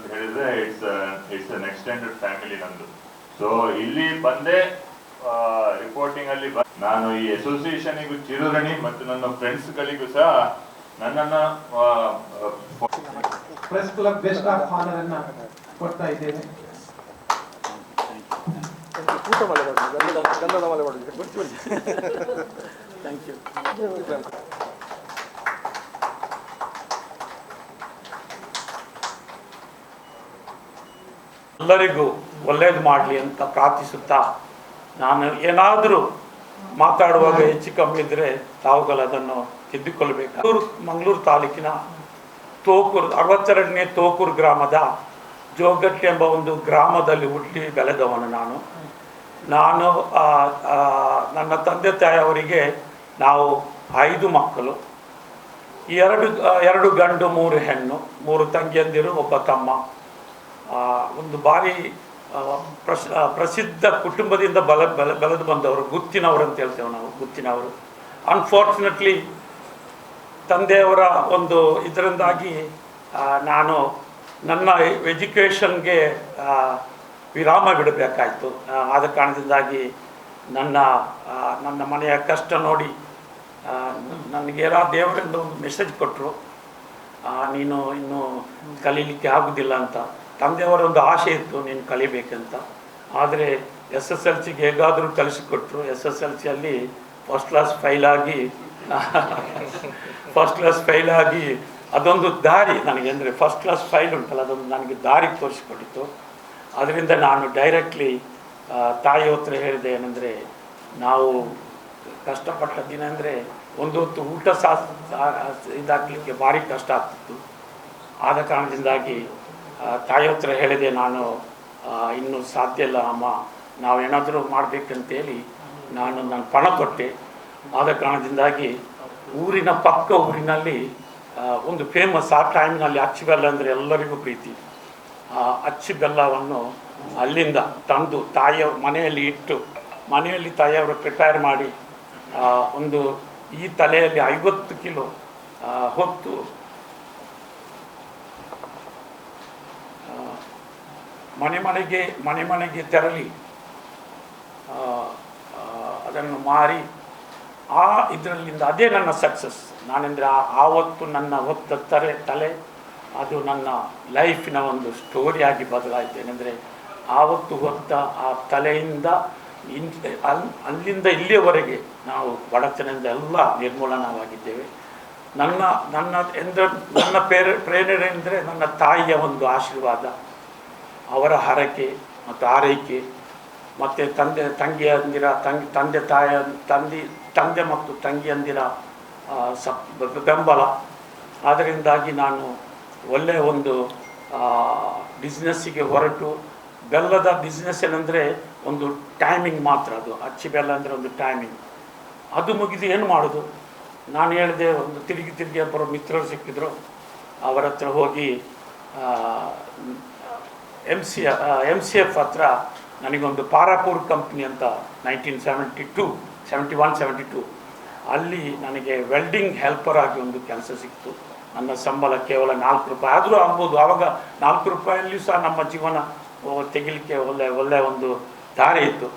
ಅಂತ ಹೇಳಿದ್ರೆ it's an extended family ನಂದು. ಸೊ ಇಲ್ಲಿ ಬಂದೆ ರಿಪೋರ್ಟಿಂಗ್ ಅಲ್ಲಿ ನಾನು ಈ ಅಸೋಸಿಯೇಷನ್ಗೂ ಚಿರುರಣಿ ಮತ್ತು ನನ್ನ ಫ್ರೆಂಡ್ಸ್ಗಳಿಗೂ ಸಹ ನನ್ನನ್ನು press club best of honour ಅನ್ನ ಕೊಡ್ತಾ ಇದ್ದೇನೆ. ಎಲ್ಲರಿಗೂ ಒಳ್ಳೇದು ಮಾಡಲಿ ಅಂತ ಪ್ರಾರ್ಥಿಸುತ್ತಾ, ನಾನು ಏನಾದರೂ ಮಾತಾಡುವಾಗ ಹೆಚ್ಚು ಕಮ್ಮಿ ಇದ್ದರೆ ತಾವುಗಳು ಅದನ್ನು ತಿದ್ದಿಕೊಳ್ಳಬೇಕು. ಮಂಗಳೂರು ತಾಲೂಕಿನ ತೋಕೂರು 62ನೇ ತೋಕೂರು ಗ್ರಾಮದ ಜೋಗಟ್ಟಿ ಎಂಬ ಒಂದು ಗ್ರಾಮದಲ್ಲಿ ಹುಟ್ಟಿ ಬೆಳೆದವನು ನಾನು. ನನ್ನ ತಂದೆ ತಾಯಿಯವರಿಗೆ ನಾವು 5 ಮಕ್ಕಳು, 2 ಗಂಡು 3 ಹೆಣ್ಣು, 3 ತಂಗಿಯಂದಿರು, ಒಬ್ಬ ತಮ್ಮ. ಒಂದು ಭಾರಿ ಪ್ರಸಿದ್ಧ ಕುಟುಂಬದಿಂದ ಬೆಳೆದು ಬಂದವರು, ಗುತ್ತಿನವರು ಅಂತ ಹೇಳ್ತೇವೆ ನಾವು, ಗುತ್ತಿನವರು. ಅನ್ಫಾರ್ಚುನೇಟ್ಲಿ ತಂದೆಯವರ ಒಂದು ಇದರಿಂದಾಗಿ ನಾನು ನನ್ನ ಎಜುಕೇಷನ್ಗೆ ವಿರಾಮ ಬಿಡಬೇಕಾಯಿತು. ಆದ ಕಾರಣದಿಂದಾಗಿ ನನ್ನ ಮನೆಯ ಕಷ್ಟ ನೋಡಿ ನನಗೆಲ್ಲ ದೇವರಿಂದ ಒಂದು ಮೆಸೇಜ್ ಕೊಟ್ಟರು, ನೀನು ಇನ್ನೂ ಕಲೀಲಿಕ್ಕೆ ಆಗೋದಿಲ್ಲ ಅಂತ. ತಂದೆಯವರ ಒಂದು ಆಸೆ ಇತ್ತು ನೀನು ಕಲಿಬೇಕಂತ. ಆದರೆ SSLC ಹೇಗಾದರೂ ಕಲಿಸಿಕೊಟ್ರು. SSLCಯಲ್ಲಿ ಫಸ್ಟ್ ಕ್ಲಾಸ್ ಫೈಲ್ ಆಗಿ ಅದೊಂದು ದಾರಿ ನನಗೆ, ಅಂದರೆ ಫಸ್ಟ್ ಕ್ಲಾಸ್ ಫೈಲ್ ಉಂಟಲ್ಲ, ಅದೊಂದು ನನಗೆ ದಾರಿ ತೋರಿಸಿಕೊಟ್ಟಿತ್ತು. ಅದರಿಂದ ನಾನು ಡೈರೆಕ್ಟ್ಲಿ ತಾಯಿ ಹತ್ರ ಹೇಳಿದೆ ಏನಂದರೆ, ನಾವು ಕಷ್ಟಪಟ್ಟ ದಿನ ಅಂದರೆ ಒಂದು ಹೊತ್ತು ಊಟ ಇದಾಗಲಿಕ್ಕೆ ಭಾರಿ ಕಷ್ಟ ಆಗ್ತಿತ್ತು. ಆದ ಕಾರಣದಿಂದಾಗಿ ತಾಯಿ ಹತ್ರ ಹೇಳಿದೆ, ನಾನು ಇನ್ನೂ ಸಾಧ್ಯ ಇಲ್ಲ ಅಮ್ಮ, ನಾವೇನಾದರೂ ಮಾಡಬೇಕಂತೇಳಿ ನಾನು ಪಣ ಕೊಟ್ಟೆ. ಆದ ಕಾರಣದಿಂದಾಗಿ ಊರಿನ ಪಕ್ಕ ಊರಿನಲ್ಲಿ ಒಂದು ಫೇಮಸ್, ಆ ಟೈಮ್ನಲ್ಲಿ ಅಚ್ಚಿ ಬೆಲ್ಲ ಅಂದರೆ ಎಲ್ಲರಿಗೂ ಪ್ರೀತಿ. ಅಚ್ಚಿ ಬೆಲ್ಲವನ್ನು ಅಲ್ಲಿಂದ ತಂದು ತಾಯಿಯವ್ರ ಮನೆಯಲ್ಲಿ ಇಟ್ಟು, ಮನೆಯಲ್ಲಿ ತಾಯಿಯವರು ಪ್ರಿಪೇರ್ ಮಾಡಿ ಒಂದು ಈ ತಲೆಯಲ್ಲಿ 50 ಕಿಲೋ ಹೊತ್ತು ಮನೆ ಮನೆಗೆ ತೆರಳಿ ಅದನ್ನು ಮಾರಿ ಇದರಲ್ಲಿಂದ ಅದೇ ನನ್ನ ಸಕ್ಸಸ್. ನಾನೆಂದರೆ ಆವತ್ತು ನನ್ನ ಹೊತ್ತ ತಲೆ ಅದು ನನ್ನ ಲೈಫಿನ ಒಂದು ಸ್ಟೋರಿಯಾಗಿ ಬದಲಾಯಿತು. ಏನೆಂದರೆ ಆವತ್ತು ಹೊತ್ತ ಆ ತಲೆಯಿಂದ ಅಲ್ಲಿಂದ ಇಲ್ಲಿಯವರೆಗೆ ನಾವು ಬಡತನದಿಂದ ಎಲ್ಲ ನಿರ್ಮೂಲನವಾಗಿದ್ದೇವೆ. ನನ್ನ ಪ್ರೇರಣೆ ಅಂದರೆ ನನ್ನ ತಾಯಿಯ ಒಂದು ಆಶೀರ್ವಾದ, ಅವರ ಹರಕೆ ಮತ್ತು ಆರೈಕೆ, ಮತ್ತು ತಂದೆ ಮತ್ತು ತಂಗಿಯಂದಿರ ಬೆಂಬಲ. ಅದರಿಂದಾಗಿ ನಾನು ಒಳ್ಳೆಯ ಒಂದು ಬಿಸ್ನೆಸ್ಸಿಗೆ ಹೊರಟು, ಬೆಲ್ಲದ ಬಿಸ್ನೆಸ್ ಏನಂದರೆ ಒಂದು ಟೈಮಿಂಗ್ ಮಾತ್ರ, ಅದು ಅಚ್ಚಿ ಬೆಲ್ಲ ಅಂದರೆ ಒಂದು ಟೈಮಿಂಗ್. ಅದು ಮುಗಿದು ಏನು ಮಾಡೋದು, ನಾನು ಹೇಳಿದೆ. ಒಂದು ತಿರುಗಿ ಒಬ್ಬರು ಮಿತ್ರರು ಸಿಕ್ಕಿದ್ರು, ಅವರ ಹತ್ರ ಹೋಗಿ MCF ಹತ್ರ ನನಗೊಂದು ಪಾರಾಪೂರ್ ಕಂಪ್ನಿ ಅಂತ 1971-72 ಅಲ್ಲಿ ನನಗೆ ವೆಲ್ಡಿಂಗ್ ಹೆಲ್ಪರ್ ಆಗಿ ಒಂದು ಕೆಲಸ ಸಿಕ್ತು. ನನ್ನ ಸಂಬಳ ಕೇವಲ 4 ರೂಪಾಯಿ ಆದರೂ ಆಗ್ಬೋದು. ಆವಾಗ 4 ರೂಪಾಯಲ್ಲಿ ಸಹ ನಮ್ಮ ಜೀವನ ತೆಗಿಲಿಕ್ಕೆ ಒಳ್ಳೆಯ ಒಂದು ದಾರಿ ಇತ್ತು.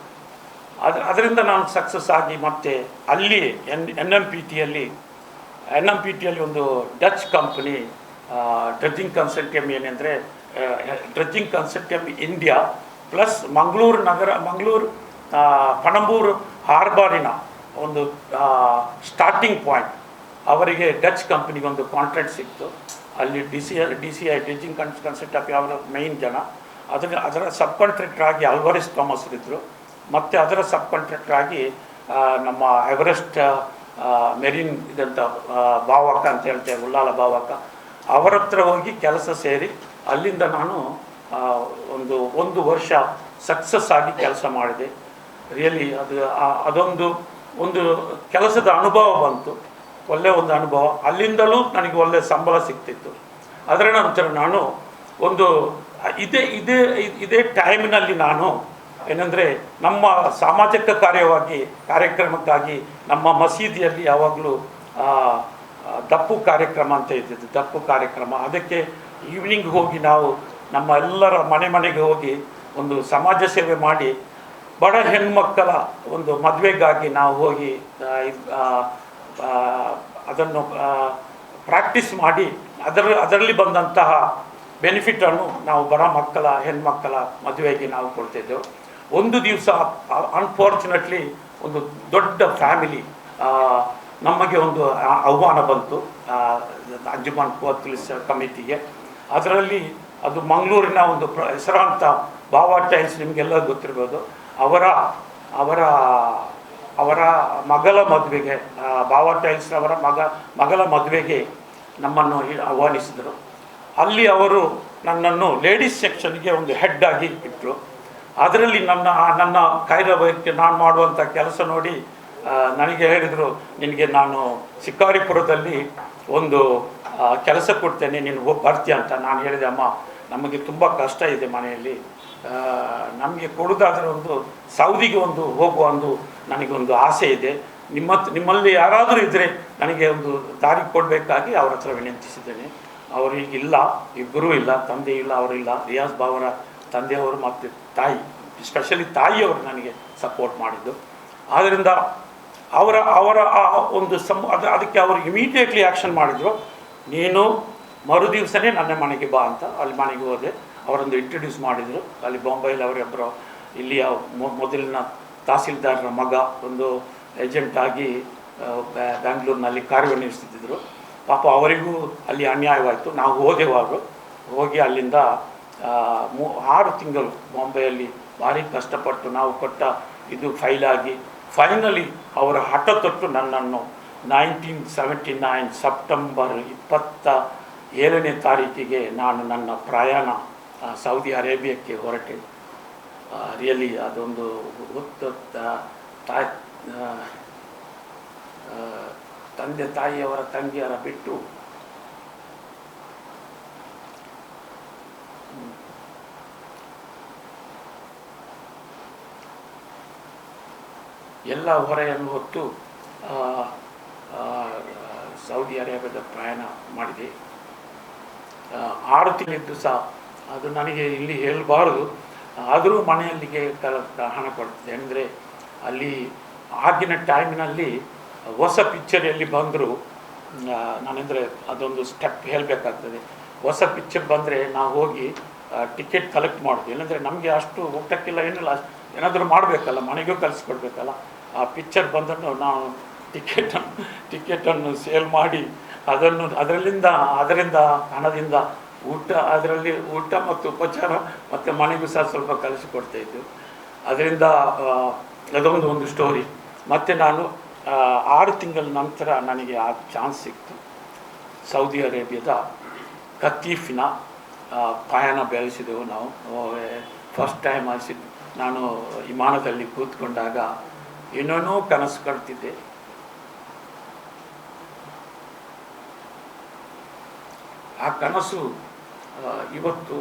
ಅದರಿಂದ ನಾನು ಸಕ್ಸಸ್ ಆಗಿ ಮತ್ತೆ ಅಲ್ಲಿ NMPTಯಲ್ಲಿ ಒಂದು ಡಚ್ ಕಂಪ್ನಿ ಡ್ರೆಡ್ಜಿಂಗ್ ಕನ್ಸಲ್ಟಿಯಂ, ಏನೆಂದರೆ dredging consortium India plus Mangaluru Panambur ಹಾರ್ಬರಿನ ಒಂದು ಸ್ಟಾರ್ಟಿಂಗ್ ಪಾಯಿಂಟ್. ಅವರಿಗೆ ಡಚ್ ಕಂಪ್ನಿಗೆ ಒಂದು ಕಾಂಟ್ರಾಕ್ಟ್ ಸಿಕ್ತು. ಅಲ್ಲಿ DCI ಡ್ರೆಡ್ಜಿಂಗ್ ಕನ್ಸಲ್ಟಿಯಂ ಅವರ ಮೇಯ್ನ್ ಜನ. ಅದರ ಸಬ್ ಕಾಂಟ್ರಾಕ್ಟರ್ ಆಗಿ ಅಲ್ವಾರಿಸ್ ಥಾಮಸ್ ಇದ್ದರು. ಮತ್ತು ಅದರ ಸಬ್ ಕಾಂಟ್ರಾಕ್ಟರ್ ಆಗಿ ನಮ್ಮ ಎವರೆಸ್ಟ್ ಮೆರಿನ್ ಇದಂಥ ಭಾವಕ್ಕ ಅಂತ ಹೇಳ್ತೇವೆ, ಉಳ್ಳಾಲ ಭಾವಕ್ಕ, ಅವರ ಹತ್ರ ಹೋಗಿ ಕೆಲಸ ಸೇರಿ ಅಲ್ಲಿಂದ ನಾನು ಒಂದು ವರ್ಷ ಸಕ್ಸಸ್ ಆಗಿ ಕೆಲಸ ಮಾಡಿದೆ. ರಿಯಲಿ ಅದೊಂದು ಕೆಲಸದ ಅನುಭವ ಬಂತು, ಒಳ್ಳೆಯ ಒಂದು ಅನುಭವ. ಅಲ್ಲಿಂದಲೂ ನನಗೆ ಒಳ್ಳೆಯ ಸಂಬಳ ಸಿಗ್ತಿತ್ತು. ಅದರ ನಂತರ ನಾನು ಇದೇ ಟೈಮಿನಲ್ಲಿ ನಾನು ಏನಂದರೆ ನಮ್ಮ ಸಾಮಾಜಿಕ ಕಾರ್ಯಕ್ರಮಕ್ಕಾಗಿ ನಮ್ಮ ಮಸೀದಿಯಲ್ಲಿ ಯಾವಾಗಲೂ ದಪ್ಪು ಕಾರ್ಯಕ್ರಮ ಅಂತ ಇದ್ದಿದ್ದು, ದಪ್ಪು ಕಾರ್ಯಕ್ರಮ. ಅದಕ್ಕೆ ಈವ್ನಿಂಗ್ ಹೋಗಿ ನಾವು ನಮ್ಮ ಎಲ್ಲರ ಮನೆ ಮನೆಗೆ ಹೋಗಿ ಒಂದು ಸಮಾಜ ಸೇವೆ ಮಾಡಿ ಬಡ ಹೆಣ್ಮಕ್ಕಳ ಒಂದು ಮದುವೆಗಾಗಿ ನಾವು ಹೋಗಿ ಅದನ್ನು ಪ್ರಾಕ್ಟೀಸ್ ಮಾಡಿ ಅದರಲ್ಲಿ ಬಂದಂತಹ ಬೆನಿಫಿಟನ್ನು ನಾವು ಬಡ ಮಕ್ಕಳ ಹೆಣ್ಮಕ್ಕಳ ಮದುವೆಗೆ ನಾವು ಕೊಡ್ತಿದ್ದೆವು. ಒಂದು ದಿವಸ ಅನ್ಫಾರ್ಚುನೇಟ್ಲಿ ಒಂದು ದೊಡ್ಡ ಫ್ಯಾಮಿಲಿ ನಮಗೆ ಒಂದು ಆಹ್ವಾನ ಬಂತು ಅಂಜುಮನ್ ಕೋತ್ಲಿಸ್ ಕಮಿಟಿಗೆ. ಅದರಲ್ಲಿ ಅದು ಮಂಗಳೂರಿನ ಒಂದು ಹೆಸರಾಂತ ಬಾವಾ ಟೈಲ್ಸ್, ನಿಮಗೆಲ್ಲ ಗೊತ್ತಿರ್ಬೋದು. ಅವರ ಮಗಳ ಮದುವೆಗೆ, ಬಾವಾ ಟೈಲ್ಸ್ ಅವರ ಮಗಳ ಮದುವೆಗೆ ನಮ್ಮನ್ನು ಆಹ್ವಾನಿಸಿದರು. ಅಲ್ಲಿ ಅವರು ನನ್ನನ್ನು ಲೇಡೀಸ್ ಸೆಕ್ಷನ್ಗೆ ಒಂದು ಹೆಡ್ ಆಗಿ ಇಟ್ಟರು. ಅದರಲ್ಲಿ ನನ್ನ ಕಾರ್ಯವೈಖರಿ ನಾನು ಮಾಡುವಂಥ ಕೆಲಸ ನೋಡಿ ನನಗೆ ಹೇಳಿದರು, ನಿನಗೆ ನಾನು ಶಿಕಾರಿಪುರದಲ್ಲಿ ಒಂದು ಕೆಲಸ ಕೊಡ್ತೇನೆ, ನೀನು ಬರ್ತೀಯ ಅಂತ. ನಾನು ಹೇಳಿದೆ, ಅಮ್ಮ ನಮಗೆ ತುಂಬ ಕಷ್ಟ ಇದೆ ಮನೆಯಲ್ಲಿ, ನಮಗೆ ಕೊಡೋದಾದರೆ ಒಂದು ಸೌದಿಗೆ ಒಂದು ಹೋಗುವ ಒಂದು ನನಗೊಂದು ಆಸೆ ಇದೆ, ನಿಮ್ಮಲ್ಲಿ ಯಾರಾದರೂ ಇದ್ದರೆ ನನಗೆ ಒಂದು ದಾರಿ ಕೊಡಬೇಕಾಗಿ ಅವ್ರ ಹತ್ರ ವಿನಂತಿಸಿದ್ದೇನೆ. ಅವರಿಗಿಲ್ಲ, ಇಬ್ಬರೂ ಇಲ್ಲ, ತಂದೆ ಇಲ್ಲ, ಅವರಿಲ್ಲ. ರಿಯಾಜ್ ಬಾವರ ತಂದೆಯವರು ಮತ್ತು ತಾಯಿ, ಸ್ಪೆಷಲಿ ತಾಯಿಯವರು ನನಗೆ ಸಪೋರ್ಟ್ ಮಾಡಿದ್ದು. ಆದ್ದರಿಂದ ಅವರ ಒಂದು ಅದಕ್ಕೆ ಅವರು ಇಮಿಡಿಯೇಟ್ಲಿ ಆ್ಯಕ್ಷನ್ ಮಾಡಿದರು. ನೀನು ಮರುದಿವಸನೇ ನನ್ನ ಮನೆಗೆ ಬಾ ಅಂತ. ಅಲ್ಲಿ ಮನೆಗೆ ಹೋದೆ. ಅವರೊಂದು ಇಂಟ್ರೊಡ್ಯೂಸ್ ಮಾಡಿದರು. ಅಲ್ಲಿ ಬಾಂಬೆಯಲ್ಲಿ ಅವರೊಬ್ಬರು ಇಲ್ಲಿಯ ಮೊದಲಿನ ತಹಸೀಲ್ದಾರರ ಮಗ ಒಂದು ಏಜೆಂಟಾಗಿ ಬ್ಯಾಂಗ್ಳೂರಿನಲ್ಲಿ ಕಾರ್ಯನಿರ್ವಹಿಸ್ತಿದ್ದರು. ಪಾಪ ಅವರಿಗೂ ಅಲ್ಲಿ ಅನ್ಯಾಯವಾಯಿತು. ನಾವು ಹೋದೆವು. ಹೋಗಿ ಅಲ್ಲಿಂದ 6 ತಿಂಗಳು ಬಾಂಬೆಯಲ್ಲಿ ಭಾರಿ ಕಷ್ಟಪಟ್ಟು ನಾವು ಕೊಟ್ಟ ಇದು ಫೈಲಾಗಿ ಫೈನಲಿ ಅವರ ಹಠ ತೊಟ್ಟು ನನ್ನನ್ನು 1979 ಸೆಪ್ಟೆಂಬರ್ 27ನೇ ತಾರೀಕಿಗೆ ನಾನು ನನ್ನ ಪ್ರಯಾಣ ಸೌದಿ ಅರೇಬಿಯಾಕ್ಕೆ ಹೊರಟೆ. ರಿಯಲಿ ಅದೊಂದು ತಂದೆ ತಾಯಿಯವರ ತಂಗಿಯರ ಬಿಟ್ಟು ಎಲ್ಲ ಹೊರೆಯನ್ನು ಹೊತ್ತು ಸೌದಿ ಅರೇಬಿಯಾದ ಪ್ರಯಾಣ ಮಾಡಿದೆ. 6 ತಿಂಗಳಿದ್ದು ಸಹ ಅದು ನನಗೆ ಇಲ್ಲಿ ಹೇಳಬಾರ್ದು, ಆದರೂ ಮನೆಯಲ್ಲಿಗೆ ಹಣ ಕೊಡ್ತಿದ್ದೆ. ಅಂದರೆ ಅಲ್ಲಿ ಆಗಿನ ಟೈಮಿನಲ್ಲಿ ಹೊಸ ಪಿಕ್ಚರ್ ಎಲ್ಲಿ ಬಂದರೂ ನಾನೆಂದರೆ ಅದೊಂದು ಸ್ಟೆಪ್ ಹೇಳಬೇಕಾಗ್ತದೆ. ಹೊಸ ಪಿಕ್ಚರ್ ಬಂದರೆ ನಾವು ಹೋಗಿ ಟಿಕೆಟ್ ಕಲೆಕ್ಟ್ ಮಾಡೋದು. ಏನಂದರೆ ನಮಗೆ ಅಷ್ಟು ಊಟಕ್ಕಿಲ್ಲ, ಏನಿಲ್ಲ, ಏನಾದರೂ ಮಾಡಬೇಕಲ್ಲ, ಮನೆಗೂ ಕಲಿಸ್ಕೊಡ್ಬೇಕಲ್ಲ. ಆ ಪಿಕ್ಚರ್ ಬಂದನ್ನು ನಾವು ಟಿಕೆಟನ್ನು ಸೇಲ್ ಮಾಡಿ ಅದರಿಂದ ಹಣದಿಂದ ಅದರಲ್ಲಿ ಊಟ ಮತ್ತು ಉಪಚಾರ ಮತ್ತು ಮನೆಗೂ ಸಹ ಸ್ವಲ್ಪ ಕಲಿಸಿಕೊಡ್ತಾಯಿದ್ದು. ಅದರಿಂದ ಅದೊಂದು ಸ್ಟೋರಿ. ಮತ್ತು ನಾನು 6 ತಿಂಗಳ ನಂತರ ನನಗೆ ಆ ಚಾನ್ಸ್ ಸಿಕ್ತು. ಸೌದಿ ಅರೇಬಿಯಾದ ಕತೀಫಿನ ಪಯಣ ಬೆಳೆಸಿದೆವು ನಾವು. ಫಸ್ಟ್ ಟೈಮ್ ನಾನು ವಿಮಾನದಲ್ಲಿ ಕೂತ್ಕೊಂಡಾಗ ಏನೇನೋ ಕನಸು ಕಾಣ್ತಿದ್ದೆ. ಆ ಕನಸು ಇವತ್ತು